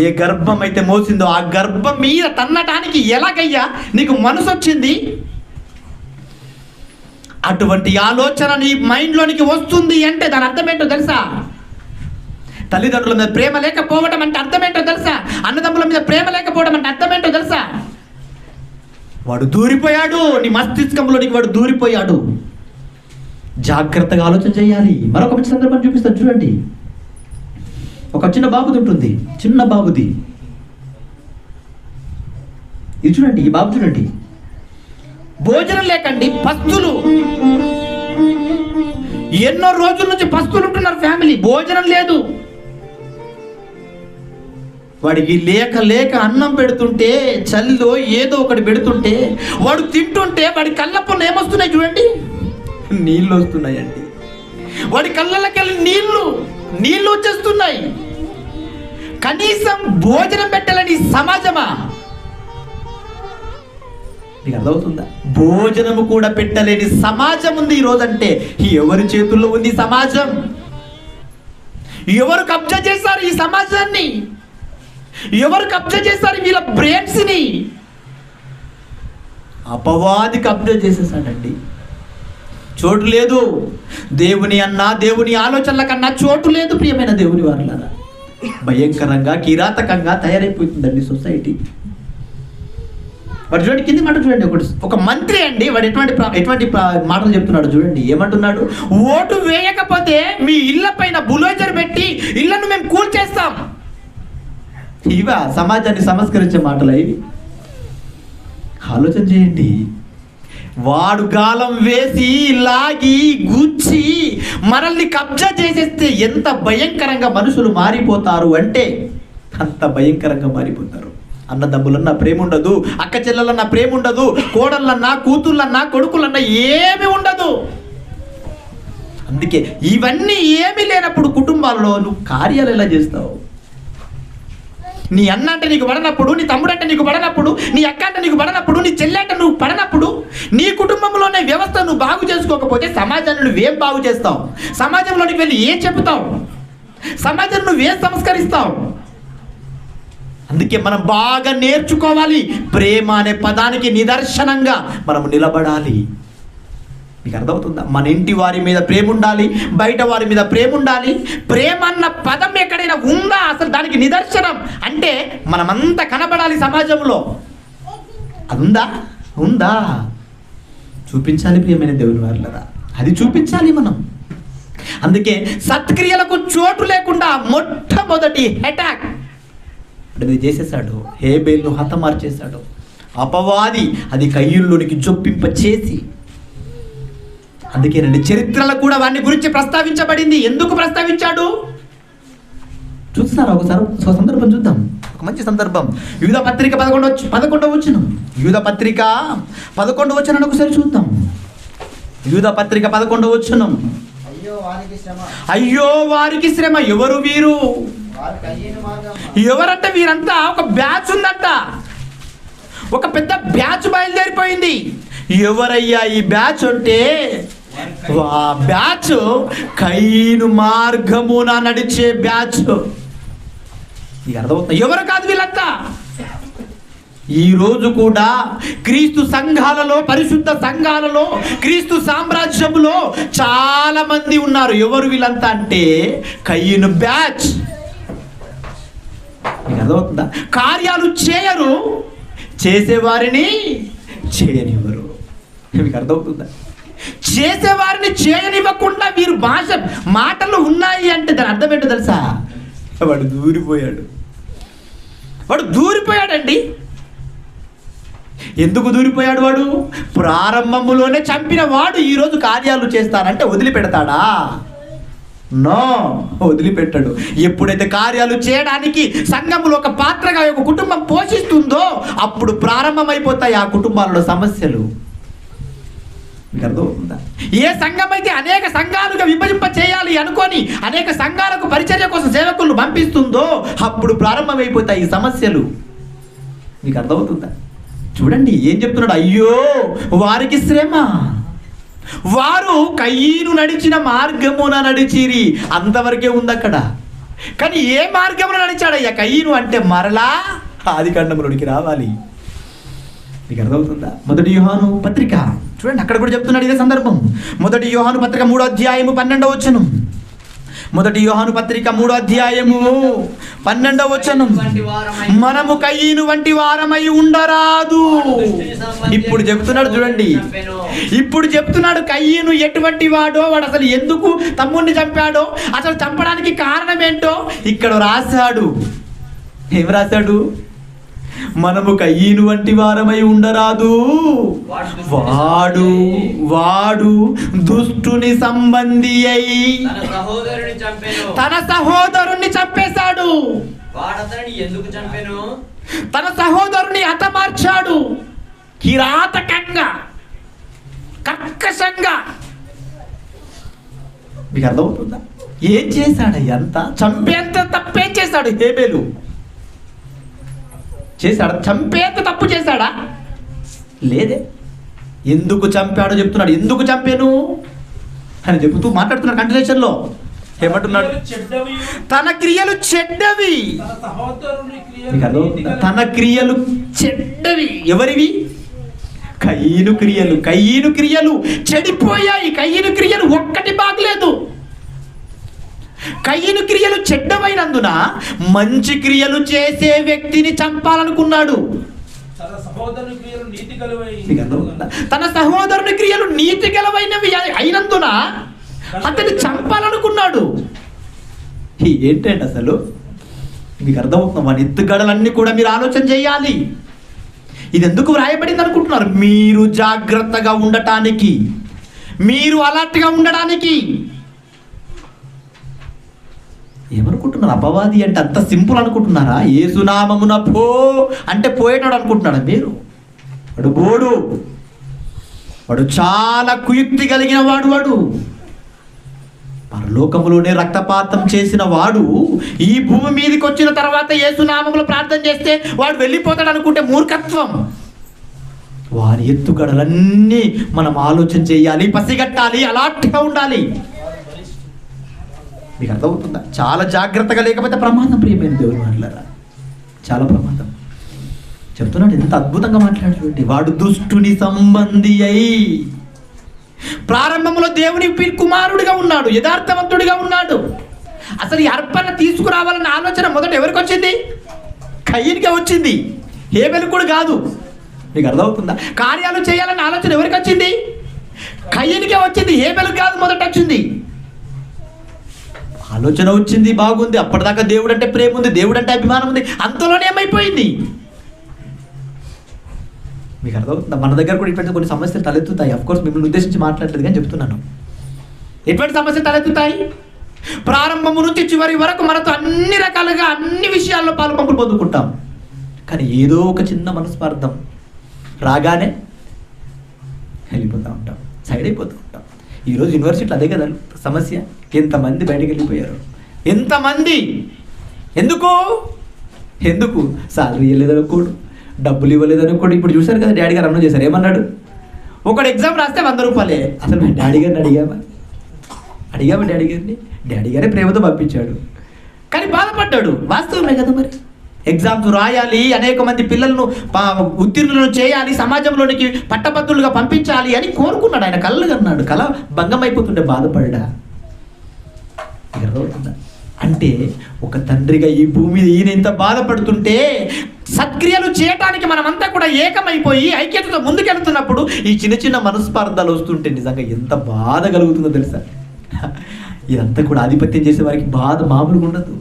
ఏ గర్భం అయితే మోసిందో ఆ గర్భం మీద తన్నటానికి ఎలాగయ్యా నీకు మనసు వచ్చింది? అటువంటి ఆలోచన నీ మైండ్లోనికి వస్తుంది అంటే దాని అర్థం ఏంటో తెలుసా? తల్లిదండ్రుల మీద ప్రేమ లేకపోవడం అంటే అర్థం ఏంటో తెలుసా? అన్నదమ్ముల మీద ప్రేమ లేకపోవడం అంటే అర్థం ఏంటో తెలుసా? వాడు దూరిపోయాడు, నీ మస్తిష్కంలోనికి వాడు దూరిపోయాడు. జాగ్రత్తగా ఆలోచన చేయాలి. మరొక మంచి సందర్భం చూపిస్తాను చూడండి. ఒక చిన్న బాబుది ఉంటుంది, చిన్న బాబుది. ఇది చూడండి, ఈ బాబు చూడండి, భోజనం లేకండి, పస్తులు. ఎన్నో రోజుల నుంచి పస్తులు ఉంటున్నారు ఫ్యామిలీ, భోజనం లేదు. వాడికి లేక లేక అన్నం పెడుతుంటే, చల్లో ఏదో ఒకటి పెడుతుంటే వాడు తింటుంటే వాడి కళ్ళప్పుడు ఏమొస్తున్నాయి చూడండి, నీళ్ళు వస్తున్నాయండి. వాడి కళ్ళకెళ్ళి నీళ్ళు వచ్చేస్తున్నాయి. కనీసం భోజనం పెట్టాలని సమాజమా? నీకు అర్థమవుతుందా? భోజనము కూడా పెట్టలేని సమాజం ఉంది ఈరోజంటే ఎవరి చేతుల్లో ఉంది సమాజం? ఎవరు కబ్జా చేశారు ఈ సమాజాన్ని? ఎవరు కబ్జా చేశారు వీళ్ళ బ్రెయిన్స్ని? అపవాది కబ్జా చేసేసాడండి. చోటు లేదు. దేవుని అన్నా, దేవుని ఆలోచనల కన్నా చోటు లేదు. ప్రియమైన దేవుని వారలారా, భయంకరంగా కిరాతకంగా తయారైపోతుందండి సొసైటీ. వాడు చూడండి, కింది మాట చూడండి. ఒక మంత్రి అండి, వాడు ఎటువంటి మాటలు చెప్తున్నాడు చూడండి. ఏమంటున్నాడు? ఓటు వేయకపోతే మీ ఇళ్ల పైన బుల్డోజర్ పెట్టి ఇళ్లను మేము కూల్చేస్తాం. ఇవా సమాజాన్ని సంస్కరించే మాటలు ఇవి? ఆలోచన చేయండి. వాడు గాలం వేసి లాగి గుచ్చి మనల్ని కబ్జా చేసేస్తే ఎంత భయంకరంగా మనుషులు మారిపోతారు అంటే అంత భయంకరంగా మారిపోతారు. అన్నదమ్ములన్నా ప్రేమ ఉండదు, అక్క చెల్లెలన్నా ప్రేమ ఉండదు, కోడళ్ళన్నా కూతుళ్ళన్నా కొడుకులన్నా ఏమీ ఉండదు. అందుకే ఇవన్నీ ఏమీ లేనప్పుడు కుటుంబాల్లో నువ్వు కార్యాలు ఎలా చేస్తావు? నీ అన్న అంటే నీకు పడనప్పుడు, నీ తమ్ముడు అంటే నీకు పడనప్పుడు, నీ అక్క అంటే నీకు పడనప్పుడు, నీ చెల్లె అంటే నువ్వు పడనప్పుడు, నీ కుటుంబంలోనే వ్యవస్థ నువ్వు బాగు చేసుకోకపోతే సమాజాన్ని నువ్వేం బాగు చేస్తావు? సమాజంలోనికి వెళ్ళి ఏం చెప్తావు? సమాజాన్ని నువ్వేం సంస్కరిస్తావు? అందుకే మనం బాగా నేర్చుకోవాలి. ప్రేమ అనే పదానికి నిదర్శనంగా మనం నిలబడాలి. మీకు అర్థమవుతుందా? మన ఇంటి వారి మీద ప్రేమ ఉండాలి, బయట వారి మీద ప్రేమ ఉండాలి. ప్రేమ అన్న పదం ఎక్కడైనా ఉందా? అసలు దానికి నిదర్శనం అంటే మనమంతా కనబడాలి సమాజంలో. ఉందా? చూపించాలి ప్రియమైన దేవుని వారలారా, అది చూపించాలి మనం. అందుకే సత్క్రియలకు చోటు లేకుండా మొట్టమొదటి అటాక్ చేసేసాడు. హేబేలును హతమార్చేశాడు అపవాది. అది కయ్యూల్లోనికి జొప్పింప చేసి. అందుకేనండి చరిత్రలో కూడా వాని గురించి ప్రస్తావించబడింది. ఎందుకు ప్రస్తావించాడు చూస్తున్నారా? ఒకసారి ఒక సందర్భం చూద్దాం. ఒక మంచి సందర్భం. యూదా పత్రిక 11వ వచనం. యూదా పత్రిక 11వ వచనం ఒకసారి చూద్దాం. యూదా పత్రిక 11వ వచనం. అయ్యో వారికి శ్రమ. ఎవరు వీరు? ఎవరంటే వీరంతా ఒక బ్యాచ్ ఉందంట. ఒక పెద్ద బ్యాచ్ బయలుదేరిపోయింది. ఎవరయ్యా ఈ బ్యాచ్ అంటే ఆ బ్యాచ్ కయీను మార్గమున నడిచే బ్యాచ్. నీకు అర్థమవుతుంది? ఎవరు కాదు వీళ్ళంతా. ఈరోజు కూడా క్రీస్తు సంఘాలలో, పరిశుద్ధ సంఘాలలో, క్రీస్తు సామ్రాజ్యంలో చాలా మంది ఉన్నారు. ఎవరు వీళ్ళంతా అంటే కయ్యను బ్యాచ్. మీకు అర్థమవుతుందా? కార్యాలు చేయరు, చేసేవారిని చేయనివ్వరు. మీకు అర్థమవుతుందా? చేసేవారిని చేయనివ్వకుండా వీరు మాటలు ఉన్నాయి అంటే దాని అర్థం ఏంటో తెలుసా? వాడు దూరిపోయాడండి. ఎందుకు దూరిపోయాడు? వాడు ప్రారంభములోనే చంపిన వాడు ఈరోజు కార్యాలు చేస్తానంటే వదిలిపెడతాడా? నో, వదిలిపెట్టాడు. ఎప్పుడైతే కార్యాలు చేయడానికి సంఘములో ఒక పాత్రగా ఒక కుటుంబం పోషిస్తుందో అప్పుడు ప్రారంభమైపోతాయి ఆ కుటుంబాలలో సమస్యలు. మీకు అర్థమవుతుందా? ఏ సంఘం అయితే అనేక సంఘాలుగా విభజింప చేయాలి అనుకొని అనేక సంఘాలకు పరిచర్య కోసం సేవకులను పంపిస్తుందో అప్పుడు ప్రారంభమైపోతాయి ఈ సమస్యలు. మీకు అర్థమవుతుందా? చూడండి ఏం చెప్తున్నాడు. అయ్యో వారికి శ్రమ, వారు కయ్యను నడిచిన మార్గమున నడిచిరి. అంతవరకే ఉంది అక్కడ. కానీ ఏ మార్గమున నడిచాడయ్యా కయ్యను అంటే మరలా ఆదికాండంలోనికి రావాలి. మీకు అర్థమవుతుందా? 1 యోహాను పత్రిక చూడండి, అక్కడ కూడా చెప్తున్నాడు ఇదే సందర్భం. 1 యోహాను పత్రిక 3వ అధ్యాయము 12వ వచనం. 1 యోహాను పత్రిక 3వ అధ్యాయము 12వ వచనం. మనము కయ్యను వంటి వారమై ఉండరాదు. ఇప్పుడు చెప్తున్నాడు చూడండి, ఇప్పుడు చెప్తున్నాడు కయ్యను ఎటువంటి వాడో, వాడు అసలు ఎందుకు తమ్ముడిని చంపాడో, అసలు చంపడానికి కారణం ఏంటో ఇక్కడ రాశాడు. ఏం రాశాడు? మనము కయ్యను వంటి వారమై ఉండరాదు. వాడు దుష్టుని సంబంధి అయి తన సహోదరుణ్ణి చంపేశాడు. తన సహోదరుని హతమార్చాడు. కిరాతకంగా, కర్కశంగా. మీకు అర్థమవుతుందా? ఏం చేశాడు? ఎంత చంపేంత తప్పేం చేశాడు? హేబేలు చేశాడా? చంపేంత తప్పు చేశాడా? లేదే. ఎందుకు చంపాడో చెప్తున్నాడు. ఎందుకు చంపాను అని చెబుతూ మాట్లాడుతున్నాడు కంటిన్యూషన్లో. ఏమంటున్నాడు? తన క్రియలు చెడ్డవి. తన క్రియలు చెడ్డవి. ఎవరివి? కయ్యను క్రియలు. కయ్యను క్రియలు చెడిపోయాయి. కయ్యను క్రియలు ఒక్కటి బాగలేదు. కయ్యను క్రియలు చెడ్డమైనందున మంచి క్రియలు చేసే వ్యక్తిని చంపాలనుకున్నాడు. తన సహోదరుని క్రియలు నీతి గలవైనవి అయినందున అతన్ని చంపాలనుకున్నాడు. ఏంటంటే అసలు మీకు అర్థమవుతుంది? మన ఎత్తుగడలన్నీ కూడా మీరు ఆలోచన చేయాలి. ఇది ఎందుకు వ్రాయబడింది అనుకుంటున్నారు? మీరు జాగ్రత్తగా ఉండటానికి, మీరు అలర్ట్గా ఉండడానికి. ఏమనుకుంటున్నారు? అపవాది అంటే అంత సింపుల్ అనుకుంటున్నారా? యేసునామమున పో అంటే పోయేటాడు అనుకుంటున్నాడా మీరు? వాడు బోడు, వాడు చాలా కుయుక్తి కలిగిన వాడు. పరలోకములోనే రక్తపాతం చేసిన వాడు ఈ భూమి మీదకి వచ్చిన తర్వాత యేసునామములో ప్రార్థన చేస్తే వాడు వెళ్ళిపోతాడు అనుకుంటే మూర్ఖత్వం. వారి ఎత్తుగడలన్నీ మనం ఆలోచన చేయాలి, పసిగట్టాలి, అలర్ట్గా ఉండాలి. మీకు అర్థమవుతుందా? చాలా జాగ్రత్తగా లేకపోతే ప్రమాదం. ప్రియమైన దేవుని మాట్లాడారా, చాలా ప్రమాదం. చెప్తున్నాడు, ఎంత అద్భుతంగా మాట్లాడుతుంది. వాడు దుష్టుని సంబంధి అయి ప్రారంభంలో దేవుని కుమారుడిగా ఉన్నాడు, యథార్థవంతుడిగా ఉన్నాడు. అసలు ఈ అర్పణ తీసుకురావాలన్న ఆలోచన మొదట ఎవరికి వచ్చింది? కయ్యనికే వచ్చింది, హేబెలు కూడా కాదు. మీకు అర్థమవుతుందా? కార్యాలు చేయాలన్న ఆలోచన ఎవరికి వచ్చింది? కయ్యనికే వచ్చింది, హేబెలు కాదు మొదట వచ్చింది. ఆలోచన వచ్చింది, బాగుంది. అప్పటిదాకా దేవుడు అంటే ప్రేమ ఉంది, దేవుడు అంటే అభిమానం ఉంది. అంతలోనే ఏమైపోయింది? మీకు అర్థమవుతుందా? మన దగ్గర కూడా ఇటువంటి కొన్ని సమస్యలు తలెత్తుతాయి. అఫ్కోర్స్ మిమ్మల్ని ఉద్దేశించి మాట్లాడలేదు కానీ చెప్తున్నాను. ఎటువంటి సమస్యలు తలెత్తుతాయి? ప్రారంభము నుంచి చివరి వరకు మనతో అన్ని రకాలుగా అన్ని విషయాల్లో పాలుపంపులు పొందుకుంటాం. కానీ ఏదో ఒక చిన్న మనస్పార్థం రాగానే వెళ్ళిపోతూ ఉంటాం, సైడ్ అయిపోతూ ఉంటాం. ఈరోజు యూనివర్సిటీలో అదే కదా సమస్య. ఎంతమంది బయటకు వెళ్ళిపోయారు, ఎంతమంది. ఎందుకు సాలరీ ఇవ్వలేదనుకోడు, డబ్బులు ఇవ్వలేదనుకోడు. ఇప్పుడు చూశారు కదా, డాడీ గారు అన్నం చేశారు. ఏమన్నాడు? ఒకడు ఎగ్జామ్ రాస్తే 100 రూపాయలే. అసలు మేము డాడీ గారిని అడిగామా డాడీ గారిని? డాడీ గారే ప్రేమతో పంపించాడు, కానీ బాధపడ్డాడు. వాస్తవమే కదా మరి. ఎగ్జామ్స్ రాయాలి, అనేక మంది పిల్లలను ఉత్తీర్ణులను చేయాలి, సమాజంలోనికి పట్టభద్రులుగా పంపించాలి అని కోరుకున్నాడు. ఆయన కళ్ళు కన్నాడు. కళ భంగం అయిపోతుంటే బాధపడ్డా. అంటే ఒక తండ్రిగా ఈ భూమి మీద ఈయన ఇంత బాధపడుతుంటే సత్క్రియలు చేయటానికి మనమంతా కూడా ఏకమైపోయి ఐక్యతతో ముందుకెళ్తున్నప్పుడు ఈ చిన్న చిన్న మనస్పార్థాలు వస్తుంటే నిజంగా ఎంత బాధ కలుగుతుందో తెలుసా. ఇదంతా కూడా ఆధిపత్యం చేసే వారికి బాధ మామూలుగా ఉండదు,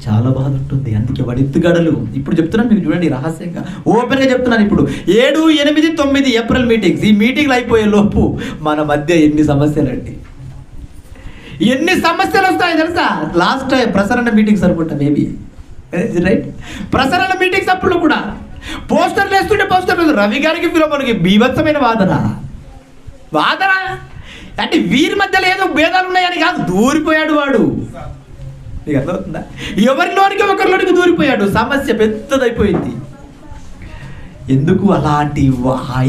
చాలా బాధ ఉంటుంది. అందుకే వాడి ఎత్తుగడలు ఇప్పుడు చెప్తున్నాను మీకు, చూడండి రహస్యంగా ఓపెన్గా చెప్తున్నాను. ఇప్పుడు 7, 8, 9 ఏప్రిల్ మీటింగ్స్, ఈ మీటింగ్లు అయిపోయే లోపు మన మధ్య ఎన్ని సమస్యలండి, ఎన్ని సమస్యలు వస్తాయి తెలుసా. లాస్ట్ ప్రసరణ మీటింగ్స్ అనుకుంటా, మేబీ రైట్, ప్రసరణ మీటింగ్స్ అప్పుడు కూడా పోస్టర్లు వేస్తుంటే పోస్టర్లు రవి గారికి మనకి బీభత్సమైన వాదన అంటే వీరి మధ్యలో ఏదో భేదాలు ఉన్నాయని కాదు, దూరిపోయాడు వాడు. నీకు అర్థమవుతుందా? ఎవరిలోనికి ఒకరిలోనికి దూరిపోయాడు, సమస్య పెద్దదైపోయింది. ఎందుకు అలాంటి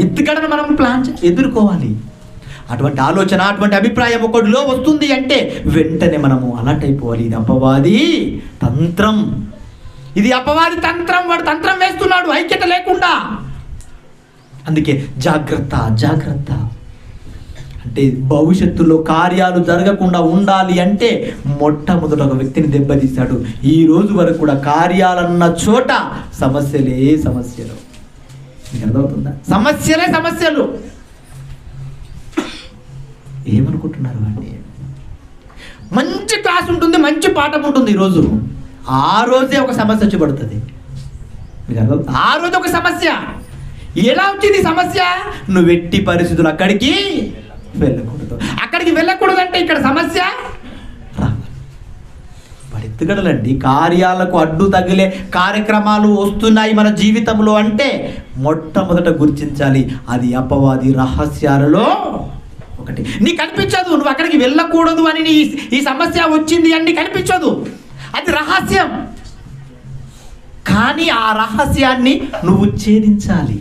ఎత్తుగడను మనం ప్లాన్ ఎదుర్కోవాలి. అటువంటి ఆలోచన, అటువంటి అభిప్రాయం ఒకటిలో వస్తుంది అంటే వెంటనే మనము అలర్ట్ అయిపోవాలి. ఇది అపవాది తంత్రం, ఇది అపవాది తంత్రం. వాడు తంత్రం వేస్తున్నాడు ఐక్యత లేకుండా. అందుకే జాగ్రత్త జాగ్రత్త. అంటే భవిష్యత్తులో కార్యాలు జరగకుండా ఉండాలి అంటే మొట్టమొదట ఒక వ్యక్తిని దెబ్బతీశాడు. ఈ రోజు వరకు కూడా కార్యాలన్న చోట సమస్యలే సమస్యలు. మీకు అర్థమవుతుందా? సమస్యలే సమస్యలు. ఏమనుకుంటున్నారు అండి? మంచి క్లాస్ ఉంటుంది, మంచి పాఠం ఉంటుంది, ఈరోజు ఆ రోజే ఒక సమస్య వచ్చి పడుతుంది. మీకు అర్థం? ఆ రోజు ఒక సమస్య. ఎలా వచ్చింది సమస్య? నువ్వు ఎట్టి పరిస్థితులు అక్కడికి వెళ్ళకూడదు. అక్కడికి వెళ్ళకూడదంటే ఇక్కడ సమస్య వాడి ఎత్తుగడలండి. కార్యాలకు అడ్డు తగిలే కార్యక్రమాలు వస్తున్నాయి మన జీవితంలో అంటే మొట్టమొదట గుర్తించాలి, అది అపవాది రహస్యాలలో ఒకటి. నీకు కనిపించదు, నువ్వు అక్కడికి వెళ్ళకూడదు అని ఈ సమస్య వచ్చింది అని కనిపించదు, అది రహస్యం. కానీ ఆ రహస్యాన్ని నువ్వు ఛేదించాలి,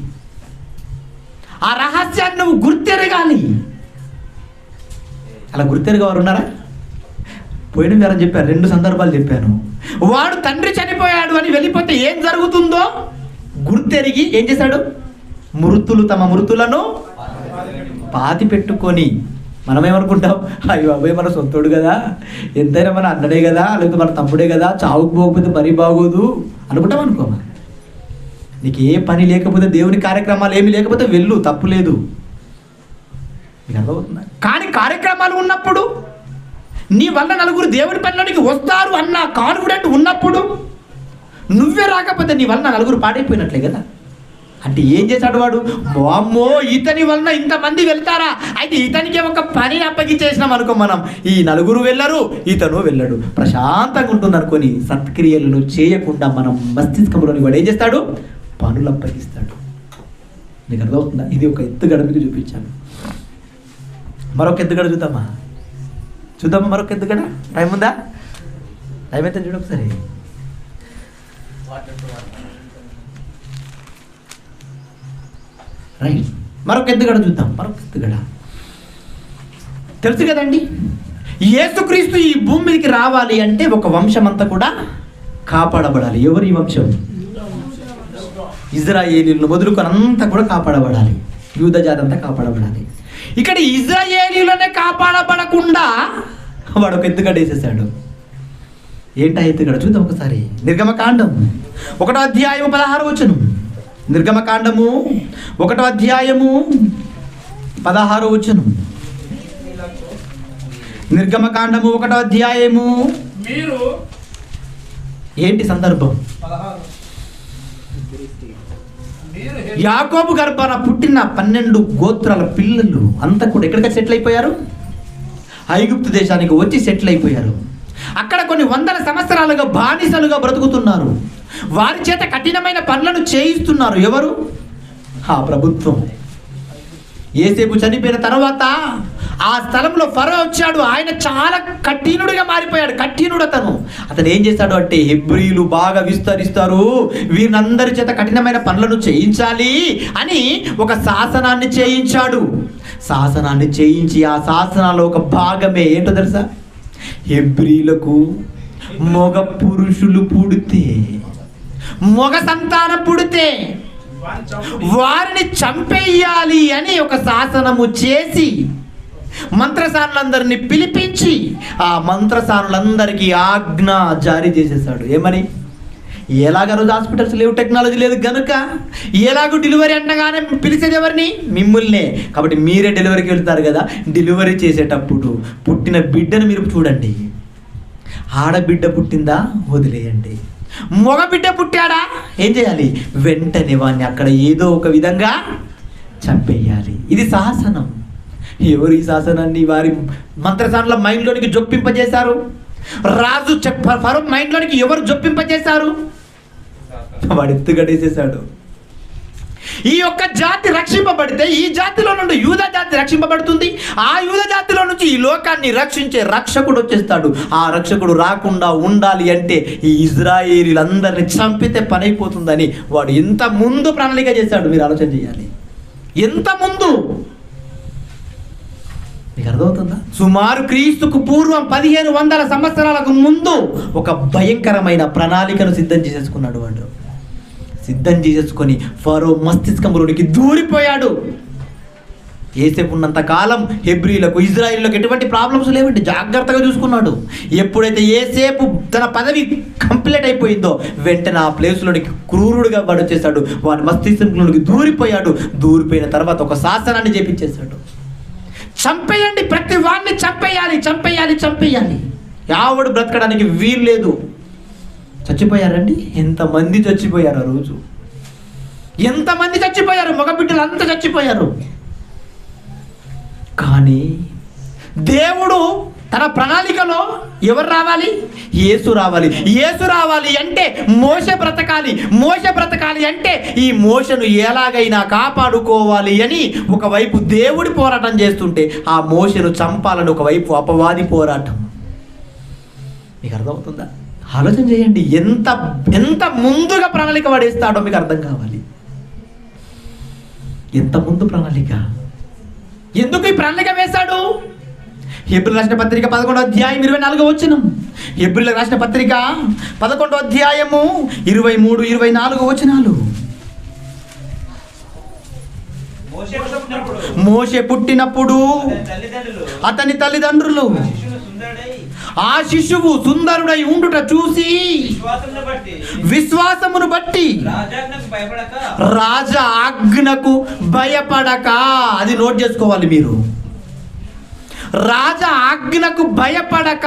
ఆ రహస్యాన్ని నువ్వు గుర్తెరగాలి. అలా గుర్తెరగా వారు ఉన్నారా? పోయిన వారం చెప్పాను, 2 సందర్భాలు చెప్పాను. వాడు తండ్రి చనిపోయాడు అని వెళ్ళిపోతే ఏం జరుగుతుందో గుర్తెరిగి ఏం చేశాడు? మృతులు తమ మృతులను పాతి పెట్టుకొని, మనమేమనుకుంటాం, అయ్యో అబ్బాయి మన సొంతోడు కదా, ఎంతైనా మన అన్నడే కదా, లేకపోతే మన తమ్ముడే కదా, చావుకు పోకపోతే మరీ బాగోదు అనుకుంటాం. అనుకోమా, నీకు ఏ పని లేకపోతే, దేవుని కార్యక్రమాలు ఏమి లేకపోతే వెళ్ళు, తప్పు లేదు. మీకు అర్థమవుతుందా? కానీ కార్యక్రమాలు ఉన్నప్పుడు, నీ వల్ల నలుగురు దేవుడి పనిలోనికి వస్తారు అన్న కాన్ఫిడెంట్ ఉన్నప్పుడు, నువ్వే రాకపోతే నీ వల్ల నలుగురు పాడైపోయినట్లే కదా. అంటే ఏం చేశాడు వాడు? అమ్మో ఇతని వలన ఇంతమంది వెళ్తారా, అయితే ఇతనికి ఒక పని అప్పగించేసినాం అనుకో మనం, ఈ నలుగురు వెళ్ళరు, ఇతను వెళ్ళడు, ప్రశాంతంగా ఉంటుంది అనుకొని సత్క్రియలను చేయకుండా మనం మస్తిష్కంలోని వాడు ఏం చేస్తాడు? పనులు అప్పగిస్తాడు. మీకు అర్థమవుతుందా? ఇది ఒక ఎత్తుగడ మీకు చూపించాను. మరొక ఎత్తుగడ చూద్దామా? మరొక ఎత్తుగడ. టైం ఉందా? టైం అయితే చూడ ఒకసారి. రైట్, మరొక ఎత్తుగడ చూద్దాం. మరొక ఎత్తుగడ తెలుసు కదండి, యేసుక్రీస్తు ఈ భూమి మీదకి రావాలి అంటే ఒక వంశం అంతా కూడా కాపాడబడాలి. ఎవరు ఈ వంశం? ఇజ్రాయేలీలను మొదలుకొని అంతా కూడా కాపాడబడాలి, యూద జాతి అంతా కాపాడబడాలి. ఇక్కడ ఇజ్రాయేలీలనే కాపాడబడకుండా వాడు ఒక ఎత్తుగడ వేసేసాడు. ఏంటా ఎత్తుగడ? చూద్దాం ఒకసారి. నిర్గమకాండం 1వ అధ్యాయము 16వ వచనం. నిర్గమకాండము 1వ అధ్యాయము 16వ వచనం. నిర్గమకాండము 1వ అధ్యాయము. మీరు ఏంటి సందర్భం? యాకోబు గర్భాన పుట్టిన 12 గోత్రాల పిల్లలు అంతా కూడా ఎక్కడికి సెటిల్ అయిపోయారు? ఐగుప్తు దేశానికి వచ్చి సెటిల్ అయిపోయారు. అక్కడ కొన్ని వందల సంవత్సరాలుగా బానిసలుగా బ్రతుకుతున్నారు. వారి చేత కఠినమైన పనులను చేయిస్తున్నారు. ఎవరు? ఆ ప్రభుత్వం. యేసేపు చనిపోయిన తర్వాత ఆ స్థలంలో ఫరో వచ్చాడు. ఆయన చాలా కఠినుడిగా మారిపోయాడు. కఠినుడు అతను ఏం చేశాడు అంటే, హెబ్రీలు బాగా విస్తరిస్తారు, వీరినందరి చేత కఠినమైన పనులను చేయించాలి అని ఒక శాసనాన్ని చేయించాడు. శాసనాన్ని చేయించి ఆ శాసనాల్లో ఒక భాగమే ఏంటో తెలుసా? హెబ్రీలకు మగ పురుషులు పుడితే మగ సంతానం పుడితే వారిని చంపేయాలి అని ఒక శాసనము చేసి మంత్రసానులందరినీ పిలిపించి ఆ మంత్రసానులందరికీ ఆజ్ఞ జారీ చేసేసాడు. ఏమని? ఎలాగ రోజు హాస్పిటల్స్ లేవు, టెక్నాలజీ లేదు కనుక ఎలాగో డెలివరీ అంటగానే పిలిచేది ఎవరిని? మిమ్మల్నే. కాబట్టి మీరే డెలివరీకి వెళ్తారు కదా, డెలివరీ చేసేటప్పుడు పుట్టిన బిడ్డను మీరు చూడండి. ఆడబిడ్డ పుట్టిందా వదిలేయండి, మగ బిడ్డ పుట్టాడా ఏం చేయాలి? వెంటనే వాడిని అక్కడ ఏదో ఒక విధంగా చంపేయాలి. ఇది శాసనం. ఎవరు ఈ శాసనాన్ని వారి మంత్రసానుల మైండ్లోనికి జొప్పింపజేశారు? రాజు ఫరో మైండ్లోనికి ఎవరు జొప్పింపజేశారు? వాడు ఎత్తుగడేసేసాడు. ఈ యొక్క జాతి రక్షింపబడితే ఈ జాతిలో నుండి యూదా జాతి రక్షింపబడుతుంది. ఆ యూదా జాతిలో నుంచి ఈ లోకాన్ని రక్షించే రక్షకుడు వచ్చేస్తాడు. ఆ రక్షకుడు రాకుండా ఉండాలి అంటే ఈ ఇజ్రాయేలీలందరినీ చంపితే పని అయిపోతుందని వాడు ఎంత ముందు ప్రణాళిక చేశాడు మీరు ఆలోచన చేయాలి. ఎంత ముందు మీకు అర్థమవుతుందా? సుమారు క్రీస్తుకు పూర్వం 1500 సంవత్సరాలకు ముందు ఒక భయంకరమైన ప్రణాళికను సిద్ధం చేసేసుకున్నాడు. వాడు సిద్ధం చేసేసుకొని ఫరో మస్తిష్కంలోనికి దూరిపోయాడు. ఏసేపు ఉన్నంత కాలం హెబ్రీలకు ఇజ్రాయిల్లకు ఎటువంటి ప్రాబ్లమ్స్ లేవండి, జాగ్రత్తగా చూసుకున్నాడు. ఎప్పుడైతే ఏసేపు తన పదవి కంప్లీట్ అయిపోయిందో వెంటనే ఆ ప్లేస్లోనికి క్రూరుడుగా వాడు వచ్చేసాడు. వాడి మస్తిష్కంలోనికి దూరిపోయాడు. దూరిపోయిన తర్వాత ఒక శాసనాన్ని చేపించేశాడు. చంపేయండి, ప్రతి వాడిని చంపేయాలి, చంపేయాలి, చంపేయాలి. ఎవడు బ్రతకడానికి వీలు లేదు. చచ్చిపోయారండి. ఎంతమంది చచ్చిపోయారు ఆ రోజు? ఎంతమంది చచ్చిపోయారు? మగబిడ్డలు అంతా చచ్చిపోయారు. కానీ దేవుడు తన ప్రణాళికలో ఎవరు రావాలి? యేసు రావాలి. యేసు రావాలి అంటే మోషే బ్రతకాలి. మోషే బ్రతకాలి అంటే ఈ మోషను ఎలాగైనా కాపాడుకోవాలి అని ఒకవైపు దేవుడి పోరాటం చేస్తుంటే ఆ మోషను చంపాలని ఒకవైపు అపవాది పోరాటం. మీకు అర్థమవుతుందా? ఆలోచన చేయండి. ఎంత ఎంత ముందుగా ప్రణాళిక పడేస్తాడో మీకు అర్థం కావాలి. ఎంత ముందు ప్రణాళిక. ఎందుకు ఈ ప్రణాళిక వేశాడు? హెబ్రీయులకు రాసిన పత్రిక 11వ అధ్యాయం 24వ వచనం. హెబ్రీయులకు రాసిన పత్రిక 11వ అధ్యాయము 23, 24 వచనాలు. మోషే పుట్టినప్పుడు అతని తల్లిదండ్రులు ఆ శిశువు సుందరుడై ఉండుట చూసి విశ్వాసమును బట్టి రాజా ఆజ్ఞకు భయపడక, అది నోట్ చేసుకోవాలి మీరు. రాజా ఆజ్ఞకు భయపడక.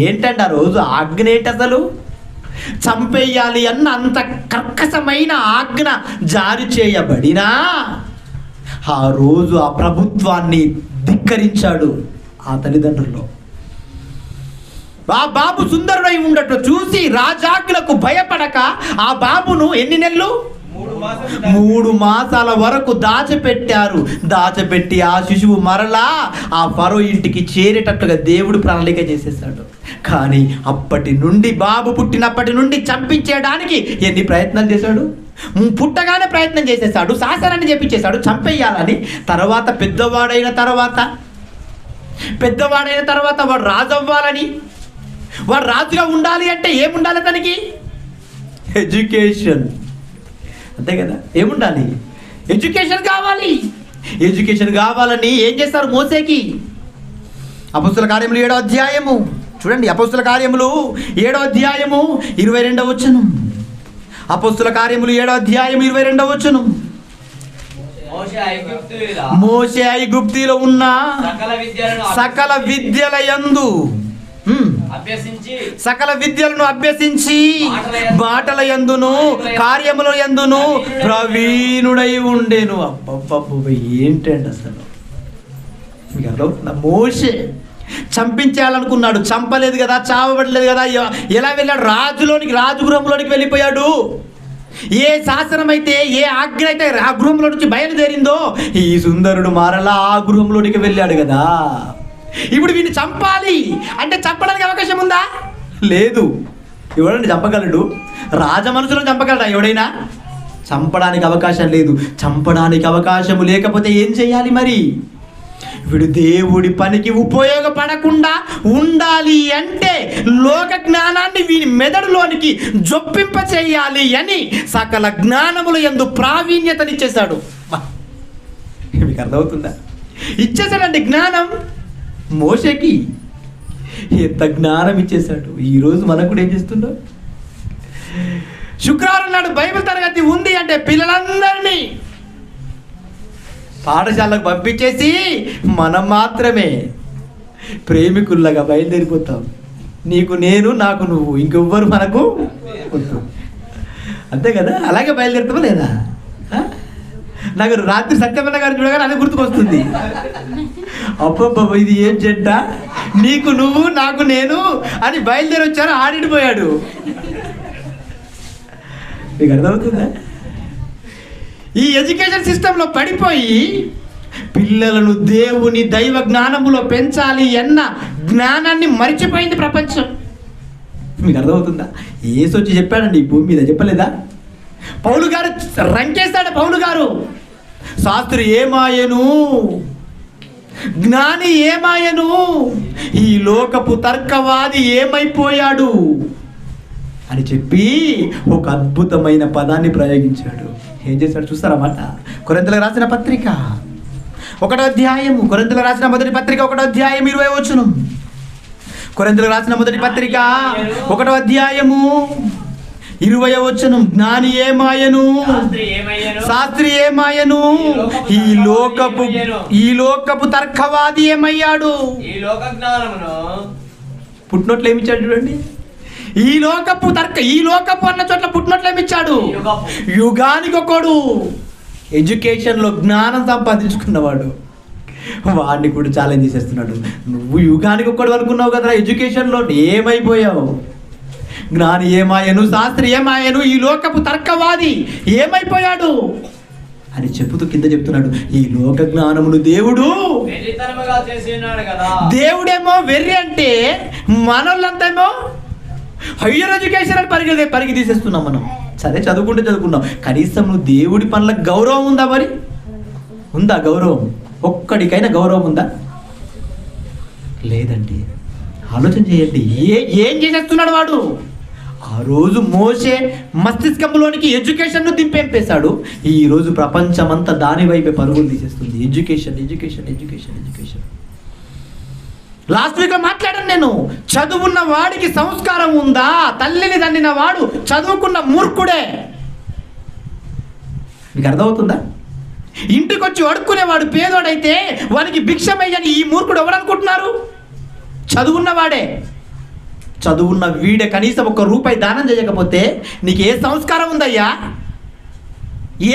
ఏంటండి ఆ రోజు ఆజ్ఞ ఏంటి అసలు? చంపేయాలి అన్న అంత కర్కశమైన ఆజ్ఞ జారీ చేయబడినా ఆ రోజు ఆ ప్రభుత్వాన్ని ధిక్కరించాడు ఆ తల్లిదండ్రులు. ఆ బాబు సుందరుడై ఉండట చూసి రాజాజ్ఞలకు భయపడక ఆ బాబును ఎన్ని నెలలు? 3 మాసాల వరకు దాచిపెట్టారు. దాచిపెట్టి ఆ శిశువు మరలా ఆ ఫరో ఇంటికి చేరేటట్లుగా దేవుడు ప్రణాళిక చేసేసాడు. కానీ అప్పటి నుండి బాబు పుట్టినప్పటి నుండి చంపించేయడానికి ఎన్ని ప్రయత్నాలు చేశాడు? పుట్టగానే ప్రయత్నం చేసేసాడు, శాసనాన్ని చేపించేశాడు చంపేయాలని. తర్వాత పెద్దవాడైన తర్వాత వాడు రాజు అవ్వాలని, వాడు రాజుగా ఉండాలి అంటే ఏముండాలి తనకి? ఎడ్యుకేషన్. అంతే కదా, ఏముండాలి? ఎడ్యుకేషన్ కావాలి. ఎడ్యుకేషన్ కావాలని ఏం చేస్తారు మోసేకి? అపొస్తలుల కార్యములు 7వ అధ్యాయము చూడండి. అపొస్తలుల కార్యములు 7వ అధ్యాయము 22వ వచనం. అపొస్తలుల కార్యములు 7వ అధ్యాయం 22వ వచనం. మోషే ఐగుప్తులో ఉన్న సకల విద్యల యందు సకల విద్యలను అభ్యసించి మాటల యందును కార్యముల యందును ప్రవీణుడై ఉండేను. అబ్బబ్బబ్బ, ఏంటండి అసలు? మీకు అర్థమవుతుందా? మోషే చంపించాలనుకున్నాడు, చంపలేదు కదా, చావబడలేదు కదా. ఎలా వెళ్ళాడు? రాజగృహంలోనికి వెళ్ళిపోయాడు. ఏ శాసనం అయితే, ఏ ఆజ్ఞ అయితే ఆ గృహంలో నుంచి బయలుదేరిందో ఈ సుందరుడు మరలా ఆ గృహంలోనికి వెళ్ళాడు కదా. ఇప్పుడు వీడిని చంపాలి అంటే చంపడానికి అవకాశం ఉందా? లేదు. ఎవడండి చంపగలడు? రాజ మనుషులను చంపగలడా ఎవడైనా? చంపడానికి అవకాశం లేదు. చంపడానికి అవకాశం లేకపోతే ఏం చేయాలి మరి? వీడు దేవుడి పనికి ఉపయోగపడకుండా ఉండాలి అంటే లోక జ్ఞానాన్ని వీని మెదడులోనికి జొప్పింప చేయాలి అని సకల జ్ఞానముల యందు ప్రావీణ్యతనిచ్చేశాడు. మీకు అర్థమవుతుందా? ఇచ్చేసాడండి జ్ఞానం మోషేకి. ఎంత జ్ఞానం ఇచ్చేశాడు. ఈరోజు మనకు కూడా ఏం చేస్తున్నాం? శుక్రవారం నాడు బైబిల్ తరగతి ఉంది అంటే పిల్లలందరినీ పాఠశాలకు పంపించేసి మనం మాత్రమే ప్రేమికుల్లాగా బయలుదేరిపోతాం. నీకు నేను, నాకు నువ్వు, ఇంకెవ్వరు మనకు వద్దు. అంతే కదా? అలాగే బయలుదేరుతామా లేదా? నాకు రాత్రి సత్యమన్న గారు చూడగానే అది గుర్తుకొస్తుంది. అబ్బబ్బ ఇది ఏం జంట, నీకు నువ్వు నాకు నేను అని బయలుదేరి వచ్చారు, ఆడిపోయాడు. మీకు అర్థమవుతుందా? ఈ ఎడ్యుకేషన్ సిస్టంలో పడిపోయి పిల్లలను దేవుని దైవ జ్ఞానములో పెంచాలి అన్న జ్ఞానాన్ని మరిచిపోయింది ప్రపంచం. మీకు అర్థమవుతుందా? యేసు వచ్చి చెప్పాడండి ఈ భూమి మీద, చెప్పలేదా? పౌలు గారు రంకేశాడు. పౌలు గారు, శాస్త్రి ఏమాయను, జ్ఞాని ఏమాయను, ఈ లోకపు తర్కవాది ఏమైపోయాడు అని చెప్పి ఒక అద్భుతమైన పదాన్ని ప్రయోగించాడు. ఏం చేశాడు చూస్తారన్నమాట. కొరింథీయులకు రాసిన పత్రిక 1వ అధ్యాయము, కొరింథీయులకు రాసిన మొదటి పత్రిక 1వ అధ్యాయం 20వ వచనం. కొరింథీయులకు రాసిన మొదటి పత్రిక 1వ అధ్యాయము 20వ వచనం. జ్ఞాని ఏమాయను, శాస్త్రి ఏమాయను, ఈ లోకపు తర్కవాది ఏమయ్యాడు. పుట్టినట్లు ఏమిచ్చాడు చూడండి. ఈ లోకపు అన్న చోట్ల పుట్టినట్లు ఏమిచ్చాడు. యుగానికి ఒకడు ఎడ్యుకేషన్లో జ్ఞానం సంపాదించుకున్నవాడు వాడిని కూడా ఛాలెంజ్ చేసేస్తున్నాడు. నువ్వు యుగానికి ఒక్కడు అనుకున్నావు కదా, ఎడ్యుకేషన్లో ఏమైపోయావు? జ్ఞాని ఏమాయను, శాస్త్రి ఏమాయను, ఈ లోకపు తర్కవాది ఏమైపోయాడు అని చెప్పుతూ కింద చెప్తున్నాడు. ఈ లోక జ్ఞానమును దేవుడేమో వెర్రి అంటే మనోళ్ళంతేమో హయ్యర్ ఎడ్యుకేషన్ అని పరిగి తీసేస్తున్నాం మనం. సరే చదువుకున్నాం, కనీసం నువ్వు దేవుడి పనులకు గౌరవం ఉందా? మరి ఉందా గౌరవం? ఒక్కడికైనా గౌరవం ఉందా? లేదండి. ఆలోచన చేయండి. ఏం చేసేస్తున్నాడు వాడు? ఆ రోజు మోషే మస్తిష్కంలోనికి ఎడ్యుకేషన్ను దింపేంపేశాడు. ఈరోజు ప్రపంచమంతా దాని వైపే పరుగులు తీసేస్తుంది. ఎడ్యుకేషన్. లాస్ట్ వీక్లో మాట్లాడాను నేను. చదువున్న వాడికి సంస్కారం ఉందా? తల్లిని దండిన వాడు చదువుకున్న మూర్ఖుడే. మీకు అర్థమవుతుందా? ఇంటికి వచ్చి అడుక్కునేవాడు పేదోడైతే వానికి భిక్షమయ్యని ఈ మూర్ఖుడు ఎవడనుకుంటున్నారు? చదువున్నవాడే. చదువున్న వీడే కనీసం ₹1 దానం చేయకపోతే నీకు ఏ సంస్కారం ఉందయ్యా?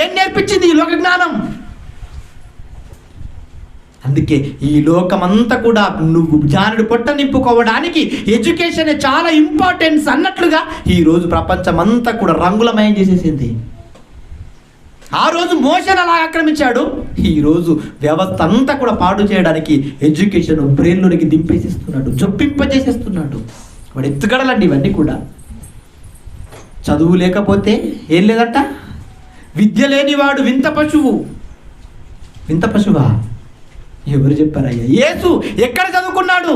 ఏం నేర్పించింది ఈ లోక జ్ఞానం? అందుకే ఈ లోకమంతా కూడా నువ్వు జానుడు పొట్ట నింపుకోవడానికి ఎడ్యుకేషన్ చాలా ఇంపార్టెన్స్ అన్నట్లుగా ఈరోజు ప్రపంచమంతా కూడా రంగులమయం చేసేసింది. ఆ రోజు మోషేను అలా ఆక్రమించాడు. ఈరోజు వ్యవస్థ అంతా కూడా పాడు చేయడానికి ఎడ్యుకేషన్ బ్రెయిన్లోనికి దింపేసిస్తున్నాడు, జొప్పింపజేసేస్తున్నాడు. వాడు ఎత్తుగడలండి ఇవన్నీ కూడా. చదువు లేకపోతే ఏం లేదట. విద్య లేనివాడు వింత పశువా? ఎవరు చెప్పారయ్యా? యేసు ఎక్కడ చదువుకున్నాడు?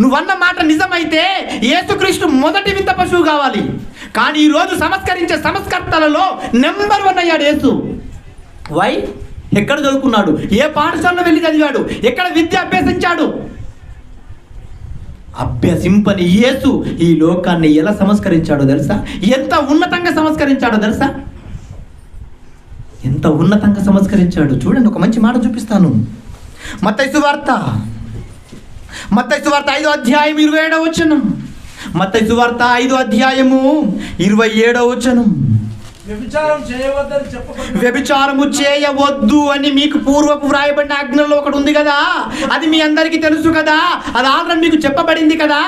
నువ్వన్న మాట నిజమైతే యేసుక్రీస్తు మొదటి వింత పశువు కావాలి. కానీ ఈరోజు సంస్కరించే సంస్కర్తలలో నెంబర్ 1 అయ్యాడు యేసు. వై? ఎక్కడ చదువుకున్నాడు? ఏ పాఠశాలలో వెళ్ళి చదివాడు? ఎక్కడ విద్య అభ్యసించాడు? అభ్యసింపని యేసు ఈ లోకాన్ని ఎలా సంస్కరించాడో తెలుసా? ఎంత ఉన్నతంగా సంస్కరించాడో తెలుసా? ఎంత ఉన్నతంగా సంస్కరించాడు చూడండి. ఒక మంచి మాట చూపిస్తాను. మత్తయి సువార్త 5వ అధ్యాయం 27వ వచనం. మత్తయి సువార్త 5వ అధ్యాయము 27వ వచనం. వ్యభిచారము చేయవద్దు అని మీకు పూర్వపు వ్రాయబడిన ఆజ్ఞలో ఒకటి ఉంది కదా, అది మీ అందరికీ తెలుసు కదా, అది ఆల్రెడీ మీకు చెప్పబడింది కదా.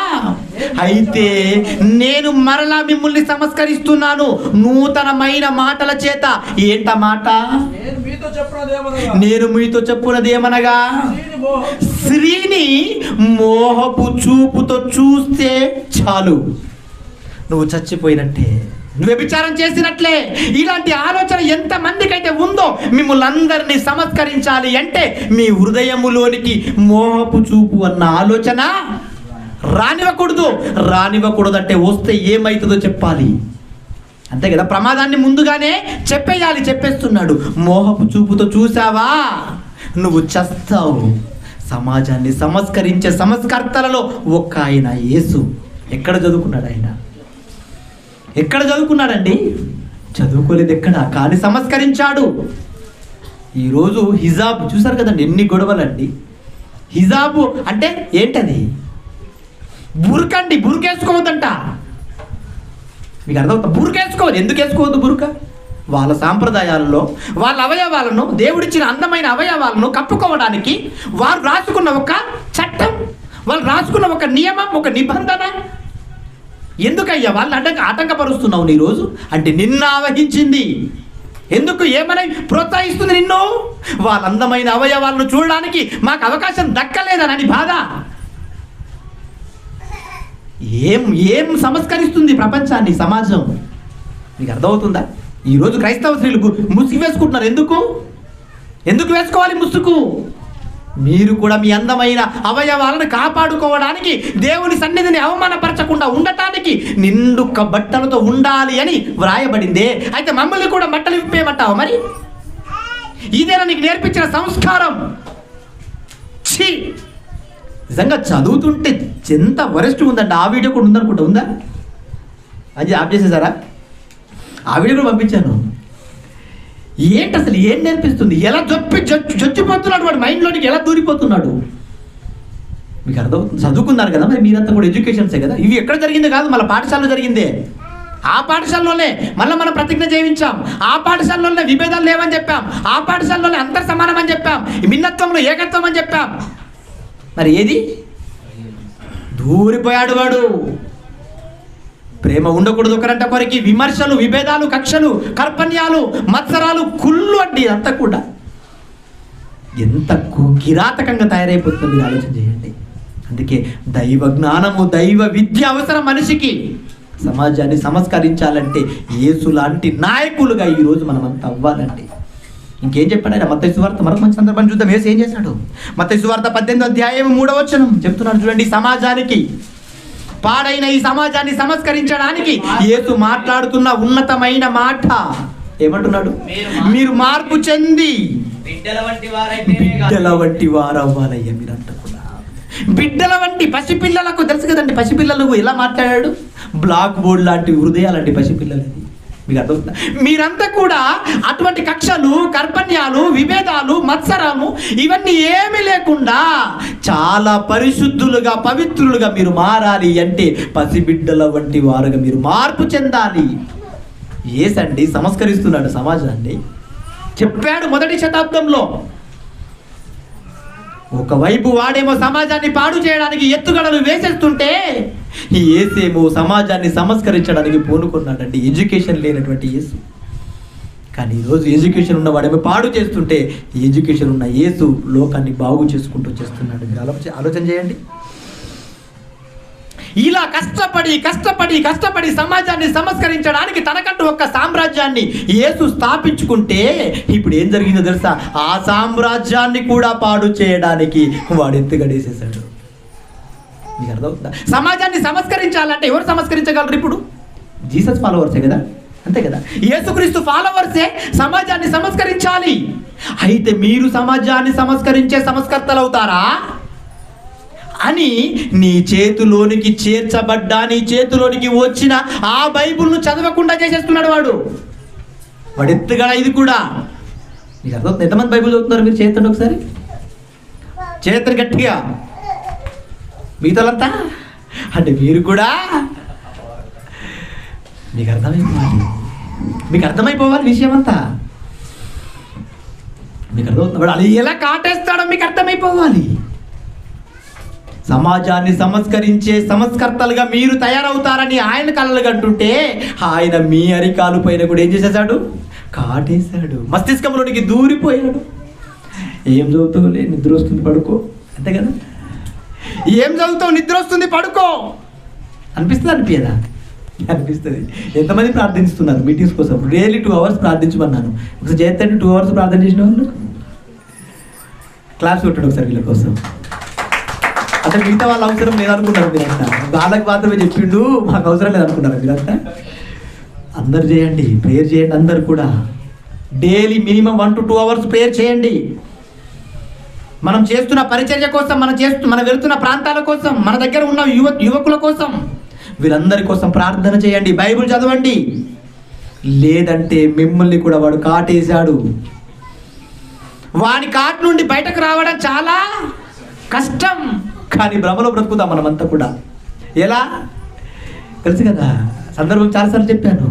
అయితే నేను మరలా మిమ్మల్ని సంస్కరిస్తున్నాను నూతనమైన మాటల చేత. ఏంట మాట? నేను మీతో చెప్పున్నదేమనగా, స్త్రీని మోహపు చూపుతో చూస్తే చాలు నువ్వు చచ్చిపోయినట్టే. నువ్వు వ్యభిచారం చేసినట్లే. ఇలాంటి ఆలోచన ఎంతమందికైతే ఉందో మిమ్మల్ని అందరినీ సంస్కరించాలి అంటే మీ హృదయములోనికి మోహపు చూపు అన్న ఆలోచన రానివ్వకూడదు అంటే వస్తే ఏమవుతుందో చెప్పాలి, అంతే కదా. ప్రమాదాన్ని ముందుగానే చెప్పేస్తున్నాడు. మోహపు చూపుతో చూసావా నువ్వు చస్తావు. సమాజాన్ని సంస్కరించే సంస్కర్తలలో ఒక్క ఆయన యేసు. ఎక్కడ చదువుకున్నాడండి? చదువుకోలేదు ఎక్కడ, కానీ సంస్కరించాడు. ఈరోజు హిజాబ్ చూసారు కదండి, ఎన్ని గొడవలండి. హిజాబు అంటే ఏంటది? బుర్కండి, బుర్కేసుకోవద్దంట. మీకు అర్థమవుతుంది? బుర్కేసుకోవద్దు. ఎందుకు వేసుకోవద్దు బుర్క? వాళ్ళ సాంప్రదాయాలలో వాళ్ళ అవయవాలను, దేవుడిచ్చిన అందమైన అవయవాలను కప్పుకోవడానికి వారు రాసుకున్న ఒక చట్టం, వాళ్ళు రాసుకున్న ఒక నియమం, ఒక నిబంధన. ఎందుకయ్యా వాళ్ళని ఆటంకపరుస్తున్నావు ఈరోజు? అంటే నిన్న ఆవహించింది. ఎందుకు? ఏమని ప్రోత్సహిస్తుంది నిన్ను? వాళ్ళ అందమైన అవయవాలను చూడడానికి మాకు అవకాశం దక్కలేదనని బాధ. ఏం సంస్కరిస్తుంది ప్రపంచాన్ని, సమాజం? మీకు అర్థమవుతుందా? ఈరోజు క్రైస్తవ స్త్రీలు ముసుగు వేసుకుంటున్నారు. ఎందుకు వేసుకోవాలి ముసుగు? మీరు కూడా మీ అందమైన అవయవాలను కాపాడుకోవడానికి, దేవుని సన్నిధిని అవమానపరచకుండా ఉండటానికి నిండు బట్టలతో ఉండాలి అని వ్రాయబడిందే. అయితే మమ్మల్ని కూడా బట్టలు విప్పేయమంటావు? మరి ఇదేనా నీకు నేర్పించిన సంస్కారం? నిజంగా చదువుతుంటే ఎంత వరెస్ట్ ఉందండి. ఆ వీడియో కూడా ఉందనుకుంటా. ఉందా? అది ఆఫ్ చేసేసారా? ఆ వీడియో కూడా పంపించాను. ఏంటి అసలు? ఏం నేర్పిస్తుంది? ఎలా చచ్చిపోతున్నాడు వాడు, మైండ్లోనికి ఎలా దూరిపోతున్నాడు? మీకు అర్థమవుతుంది? చదువుకున్నారు కదా మరి మీరంతా కూడా, ఎడ్యుకేషన్సే కదా. ఇవి ఎక్కడ జరిగింది కాదు, మళ్ళీ పాఠశాలలో జరిగిందే. ఆ పాఠశాలలోనే మళ్ళీ మనం ప్రతిజ్ఞ చేయించాం. ఆ పాఠశాలలోనే విభేదాలు లేవని చెప్పాం. ఆ పాఠశాలలోనే అంతర్ సమానం అని చెప్పాం. భిన్నత్వంలో ఏకత్వం అని చెప్పాం. మరి ఏది? దూరిపోయాడు వాడు. ప్రేమ ఉండకూడదు ఒకరంట కొరికి, విమర్శలు, విభేదాలు, కక్షలు, కర్పణ్యాలు, మత్సరాలు, కుళ్ళు అండి. అంతా కూడా ఎంత కిరాతకంగా తయారైపోతుందో మీరు ఆలోచన చేయండి. అందుకే దైవ జ్ఞానము, దైవ విద్య అవసరం మనిషికి. సమాజాన్ని సంస్కరించాలంటే యేసు లాంటి నాయకులుగా ఈరోజు మనమంతా అవ్వాలండి. ఇంకేం చెప్పాడు ఆయన? మత్తయి సువార్త మరొక మంచి సందర్భాన్ని చూద్దాం. యేసు ఏం చేశాడు? మత్తయి సువార్త 18వ అధ్యాయం 3వ వచనం చెప్తున్నాడు చూడండి. సమాజానికి, పాడైన ఈ సమాజాన్ని సంస్కరించడానికి యేసు మాట్లాడుతున్న ఉన్నతమైన మాట ఏమంటున్నాడు? మీరు మార్పు చెంది బిడ్డల వంటి వారవ్వాలయ్యా. మీరంతా కూడా బిడ్డల వంటి. పసిపిల్లలకు తెలుసు కదండి, పసిపిల్లలకు ఎలా మాట్లాడాడు? బ్లాక్ బోర్డ్ లాంటి హృదయాలండి పసిపిల్లలది. మీకు అర్థమవుతుందా? మీరంతా కూడా అటువంటి కక్షలు, కర్పణ్యాలు, విభేదాలు, మత్సరము ఇవన్నీ ఏమీ లేకుండా చాలా పరిశుద్ధులుగా, పవిత్రులుగా మీరు మారాలి అంటే పసిబిడ్డల వంటి వారుగా మీరు మార్పు చెందాలి. ఏసండి సంస్కరిస్తున్నాడు సమాజాన్ని. చెప్పాడు మొదటి శతాబ్దంలో. ఒకవైపు వాడేమో సమాజాన్ని పాడు చేయడానికి ఎత్తుగడలు వేసేస్తుంటే, యేసేమో సమాజాన్ని సంస్కరించడానికి పూనుకున్నాడండి. ఎడ్యుకేషన్ లేనటువంటి యేసు. కానీ ఈరోజు ఎడ్యుకేషన్ ఉన్నవాడేమో పాడు చేస్తుంటే, ఎడ్యుకేషన్ ఉన్న యేసు లోకాన్ని బాగు చేసుకుంటూ చేస్తున్నాడు. మీరు ఆలోచన చేయండి. ఇలా కష్టపడి సమాజాన్ని సంస్కరించడానికి తనకంటూ ఒక సామ్రాజ్యాన్ని యేసు స్థాపించుకుంటే ఇప్పుడు ఏం జరిగిందో తెలుసా? ఆ సామ్రాజ్యాన్ని కూడా పాడు చేయడానికి వాడు ఎత్తుగడేసేసాడు. మీకు అర్థమవుతుందా? సమాజాన్ని సంస్కరించాలంటే ఎవరు సంస్కరించగలరు? ఇప్పుడు జీసస్ ఫాలోవర్సే కదా, అంతే కదా. యేసుక్రీస్తు ఫాలోవర్సే సమాజాన్ని సంస్కరించాలి. అయితే మీరు సమాజాన్ని సంస్కరించే సంస్కర్తలు అవుతారా అని నీ చేతిలోనికి చేర్చబడ్డా, నీ చేతిలోనికి వచ్చిన ఆ బైబిల్ను చదవకుండా చేసేస్తున్నాడు వాడు ఎత్తుగడ. ఇది కూడా మీకు అర్థమవుతుంది? ఎంతమంది బైబిల్ చదువుతున్నారు మీరు? చేతండి ఒకసారి, చేతను గట్టిగా. మిగతాలంతా అంటే మీరు కూడా మీకు అర్థమైపోవాలి విషయం అంతా. మీకు అర్థమవుతుంది? వాడు అలా ఎలా కాటేస్తాడో మీకు అర్థమైపోవాలి. సమాజాన్ని సంస్కరించే సంస్కర్తలుగా మీరు తయారవుతారని ఆయన కలలు కంటుంటే, ఆయన మీ అరికాలు పైన కూడా ఏం చేసేసాడు? కాటేశాడు. మస్తిష్కంలోనికి దూరిపోయాడు. ఏం చదువుతావులే, నిద్ర వస్తుంది పడుకో, అంతే కదా. ఏం చదువుతావు, నిద్ర వస్తుంది పడుకో అనిపిస్తుందా? అనిపించదా? అనిపిస్తుంది. ఎంతమంది ప్రార్థిస్తున్నారు మీటింగ్స్ కోసం? Daily 2 hours ప్రార్థించమన్నాను. ఒకసారి చేతండి 2 hours ప్రార్థన చేసిన వాళ్ళు క్లాస్ కొట్టాడు ఒకసారి వీళ్ళ కోసం. అంటే మిగతా వాళ్ళ అవసరం లేదనుకున్నారు మీరంతా, వాళ్ళకి మాత్రమే చెప్పిండు, మాకు అవసరం లేదనుకున్నారు మీరంతా. అందరు చేయండి, ప్రేయర్ చేయండి. అందరు కూడా daily minimum 1 to 2 hours prayer చేయండి. మనం చేస్తున్న పరిచర్య కోసం, మనం వెళ్తున్న ప్రాంతాల కోసం, మన దగ్గర ఉన్న యువకుల కోసం, వీరందరి కోసం ప్రార్థన చేయండి. బైబిల్ చదవండి. లేదంటే మిమ్మల్ని కూడా వాడు కాటేశాడు. వాడి కాటు నుండి బయటకు రావడం చాలా కష్టం. కానీ భ్రమలో బ్రతుకుతాం మనమంతా కూడా. ఎలా తెలుసు కదా, సందర్భం చాలాసార్లు చెప్పాను.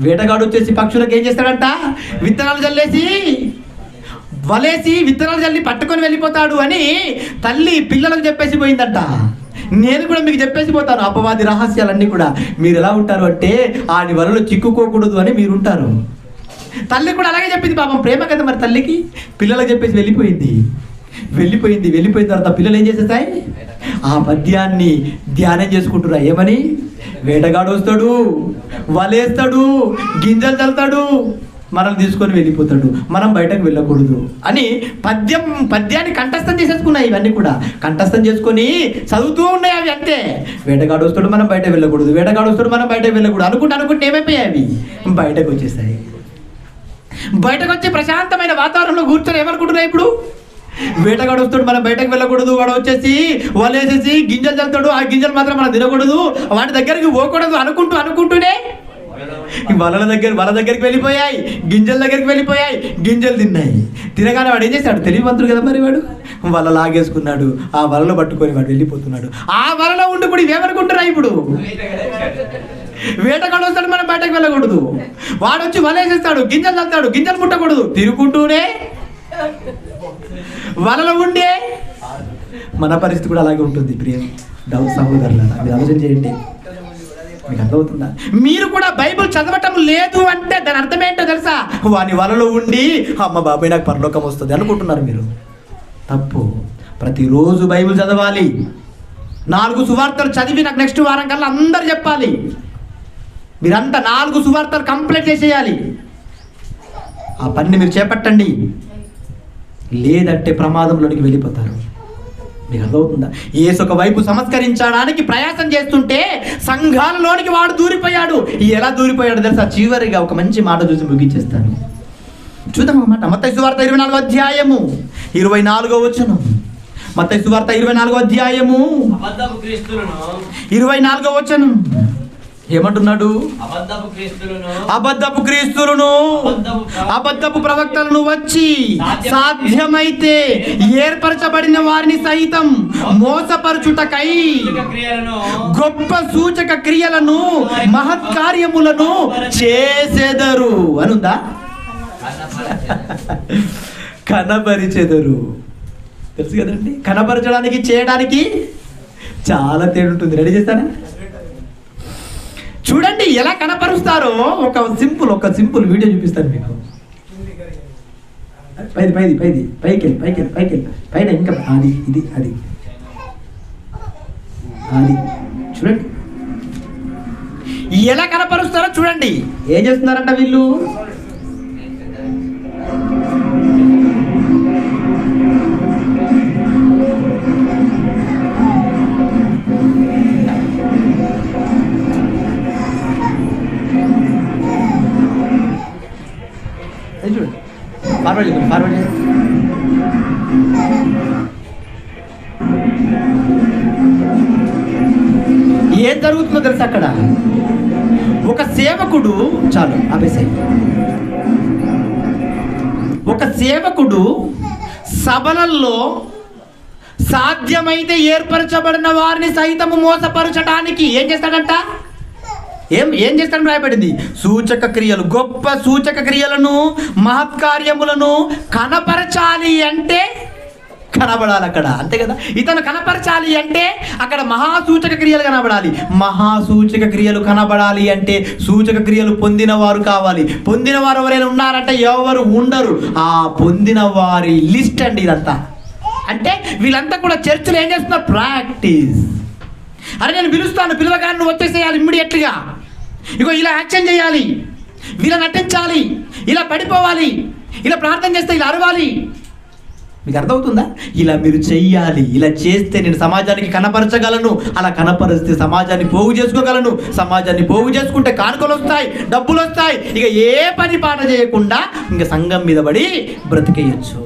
వేటగాడు వచ్చేసి పక్షులకు ఏం చేస్తాడంట? విత్తనాలు చల్లేసి వలేసి విత్తనాలు చల్లి పట్టుకొని వెళ్ళిపోతాడు అని తల్లి పిల్లలకు చెప్పేసి పోయిందంట. నేను కూడా మీకు చెప్పేసి పోతాను అపవాది రహస్యాలన్నీ కూడా. మీరు ఎలా ఉంటారు అంటే ఆడి వలలో చిక్కుకోకూడదు అని మీరు ఉంటారు. తల్లి కూడా అలాగే చెప్పింది. పాపం ప్రేమ కదా మరి తల్లికి. పిల్లలకు చెప్పేసి వెళ్ళిపోయిన తర్వాత పిల్లలు ఏం చేసేస్తాయి? ఆ పద్యాన్ని ధ్యానం చేసుకుంటున్నా. ఏమని? వేటగాడు వస్తాడు, వలేస్తాడు, గింజలు చల్లుతాడు, మనం తీసుకొని వెళ్ళిపోతాడు, మనం బయటకు వెళ్ళకూడదు అని పద్యాన్ని కంఠస్థం చేసేసుకున్నాయి. ఇవన్నీ కూడా కంఠస్థం చేసుకొని చదువుతూ ఉన్నాయి అవి. అంతే. వేటగాడు వస్తాడు, మనం బయట వెళ్ళకూడదు, వేటగాడు వస్తాడు, మనం బయట వెళ్ళకూడదు అనుకుంటే ఏమైపోయాయి? అవి బయటకు వచ్చేస్తాయి. బయటకు వచ్చి ప్రశాంతమైన వాతావరణంలో కూర్చొని ఏమనుకుంటున్నాయి ఇప్పుడు? వేటగాడు వస్తాడు, మనం బయటకు వెళ్ళకూడదు, వాడు వచ్చేసి వలేసేసి గింజలు చల్లుతాడు, ఆ గింజలు మాత్రం మనం తినకూడదు, వాటి దగ్గరికి పోకూడదు అనుకుంటూనే వల దగ్గరికి వెళ్ళిపోయాయి, గింజల దగ్గరికి వెళ్ళిపోయాయి, గింజలు తిన్నాయి. తినగానే వాడు ఏం చేశాడు? తెలివివంతుడు కదా మరి. వాడు వల లాగేసుకున్నాడు, ఆ వలలో పట్టుకొని వాడు వెళ్ళిపోతున్నాడు. ఆ వలలో ఉండి కూడా ఇవేమనుకుంటున్నా ఇప్పుడు? వేటగాడు వస్తాడు, మనం బయటకు వెళ్ళకూడదు, వాడు వచ్చి వలేసేస్తాడు, గింజలు చల్లుతాడు, గింజలు ముట్టకూడదు, తిరుగుకుంటూనే వలలో ఉండే మన పరిస్థితి కూడా అలాగే ఉంటుంది. ప్రియం సహోదరులారా, మీరు ఆలోచన చేయండి. మీకు అర్థమవుతుందా? మీరు కూడా బైబిల్ చదవటం లేదు అంటే దాని అర్థం ఏంటో తెలుసా? వాని వలలో ఉండి అమ్మ బాబాయ్ నాకు పరలోకం వస్తుంది అనుకుంటున్నారు మీరు. తప్పు. ప్రతిరోజు బైబిల్ చదవాలి. 4 సువార్తలు చదివి నాకు నెక్స్ట్ వారం కల్లా అందరు చెప్పాలి. మీరంతా 4 సువార్తలు కంప్లీట్ చేసేయాలి. ఆ పనిని మీరు చేపట్టండి. లేదంటే ప్రమాదంలోనికి వెళ్ళిపోతారు. మీకు అర్థమవుతుందా? యేసు ఒక వైపు సంస్కరించడానికి ప్రయాసం చేస్తుంటే సంఘాలలోనికి వాడు దూరిపోయాడు. ఎలా దూరిపోయాడు తెలుసా? చివరిగా ఒక మంచి మాట చూసి ముగించేస్తాను. చూద్దాం అన్నమాట. మత్తయి సువార్త 24వ అధ్యాయము 24వ వచనం. మత్తయి సువార్త 24వ అధ్యాయము 24వ వచనం ఏమంటున్నాడు? అబద్ధపు క్రీస్తులను అబద్ధపు ప్రవక్తలను వచ్చి సాధ్యమైతే ఏర్పరచబడిన వారిని సైతం మోసపరచుటకై గొప్ప సూచక క్రియలను మహత్కార్యములను చేసెదరు అనుందా? కనపరిచెదరు. తెలుసు కదండి, కనపరచడానికి చేయడానికి చాలా తేడా ఉంటుంది. రెడీ చేస్తారా? చూడండి ఎలా కనపరుస్తారో. ఒక సింపుల్ వీడియో చూపిస్తాను మీకు. పైకి పైన ఇంకా అది చూడండి ఎలా కనపరుస్తారో చూడండి. ఏం చేస్తున్నారంట వీళ్ళు? ఫార్వర్డ్ ఏం జరుగుతుందో తెలుసా? అక్కడ ఒక సేవకుడు, చాలు ఆపేసే, ఒక సేవకుడు సభలలో సాధ్యమైతే ఏర్పరచబడిన వారిని సైతము మోసపరచడానికి ఏం చేస్తాడంట? ఏం చేస్తాడని రాయబడింది? సూచక క్రియలు, గొప్ప సూచక క్రియలను మహత్కార్యములను కనపరచాలి అంటే కనబడాలి అక్కడ. అంతే కదా? ఇతను కనపరచాలి అంటే అక్కడ మహాసూచక క్రియలు కనబడాలి. మహాసూచక క్రియలు కనబడాలి అంటే సూచక క్రియలు పొందిన వారు కావాలి. పొందిన వారు ఎవరైనా ఉన్నారంటే ఎవరు ఉండరు. ఆ పొందిన వారి లిస్ట్ అండి ఇదంతా. అంటే వీళ్ళంతా కూడా చర్చిలో ఏం చేస్తున్నారు? ప్రాక్టీస్. అరే నేను పిలుస్తాను, పిల్లగాన్ని వచ్చేసేయాలి ఇమ్మీడియట్గా. ఇగో ఇలా యాక్షన్ చేయాలి, ఇలా నటించాలి, ఇలా పడిపోవాలి, ఇలా ప్రార్థన చేస్తే ఇలా అరవాలి. మీకు అర్థమవుతుందా? ఇలా మీరు చెయ్యాలి, ఇలా చేస్తే నేను సమాజానికి కనపరచగలను, అలా కనపరిస్తే సమాజాన్ని పోగు చేసుకోగలను, సమాజాన్ని పోగు చేసుకుంటే కానుకలు వస్తాయి, డబ్బులు వస్తాయి, ఇక ఏ పని పాట చేయకుండా ఇంకా సంఘం మీద పడి బ్రతికేయచ్చు.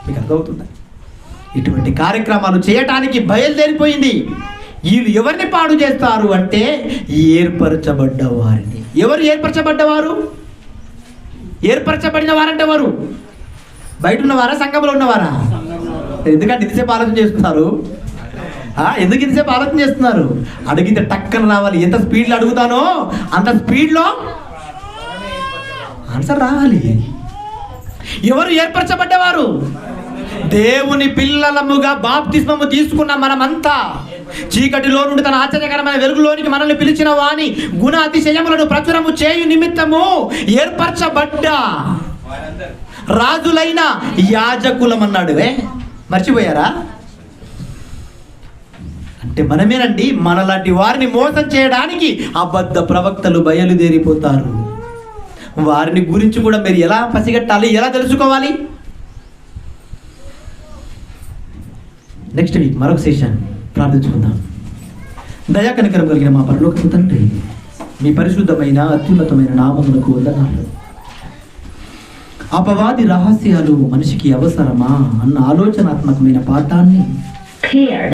మీకు అర్థమవుతుందా? ఇటువంటి కార్యక్రమాలు చేయటానికి బయలుదేరిపోయింది. వీళ్ళు ఎవరిని పాడు చేస్తారు అంటే ఏర్పరచబడ్డ వారిని. ఎవరు ఏర్పరచబడ్డవారు? ఏర్పరచబడిన వారంటే వారు బయట ఉన్నవారా, సంఘంలో ఉన్నవారా? ఎందుకంటే ఇంతసేపు ఆలోచన చేస్తున్నారు? ఎందుకు ఇంతసేపు ఆలోచన చేస్తున్నారు? అడిగితే టక్కన రావాలి. ఎంత స్పీడ్లో అడుగుతానో అంత స్పీడ్లో ఆన్సర్ రావాలి. ఎవరు ఏర్పరచబడ్డవారు? దేవుని పిల్లలముగా బాప్తిస్మము తీసుకున్న మనమంతా, చీకటిలో నుండి తన ఆశ్చర్యకరమైన వెలుగులోనికి మనల్ని పిలిచిన వాని గుణ అతిశయములను ప్రచురము చేయు నిమిత్తము ఏర్పరచబడ్డ రాజులైన యాజకులం అన్నాడు. మర్చిపోయారా? అంటే మనమేనండి. మనలాంటి వారిని మోసం చేయడానికి అబద్ధ ప్రవక్తలు బయలుదేరిపోతారు. వారిని గురించి కూడా మీరు ఎలా పసిగట్టాలి, ఎలా తెలుసుకోవాలి? నెక్స్ట్ వీక్ మరొక సెషన్ ప్రార్థించుకుందాం. దయా కనికరం కలిగిన మా పరలోకపు తండ్రి, మీ పరిశుద్ధమైన అత్యున్నతమైన నామమునకు వందనాలు. అపవాది రహస్యాలు మనిషికి అవసరమా అన్న ఆలోచనాత్మకమైన పాఠాన్ని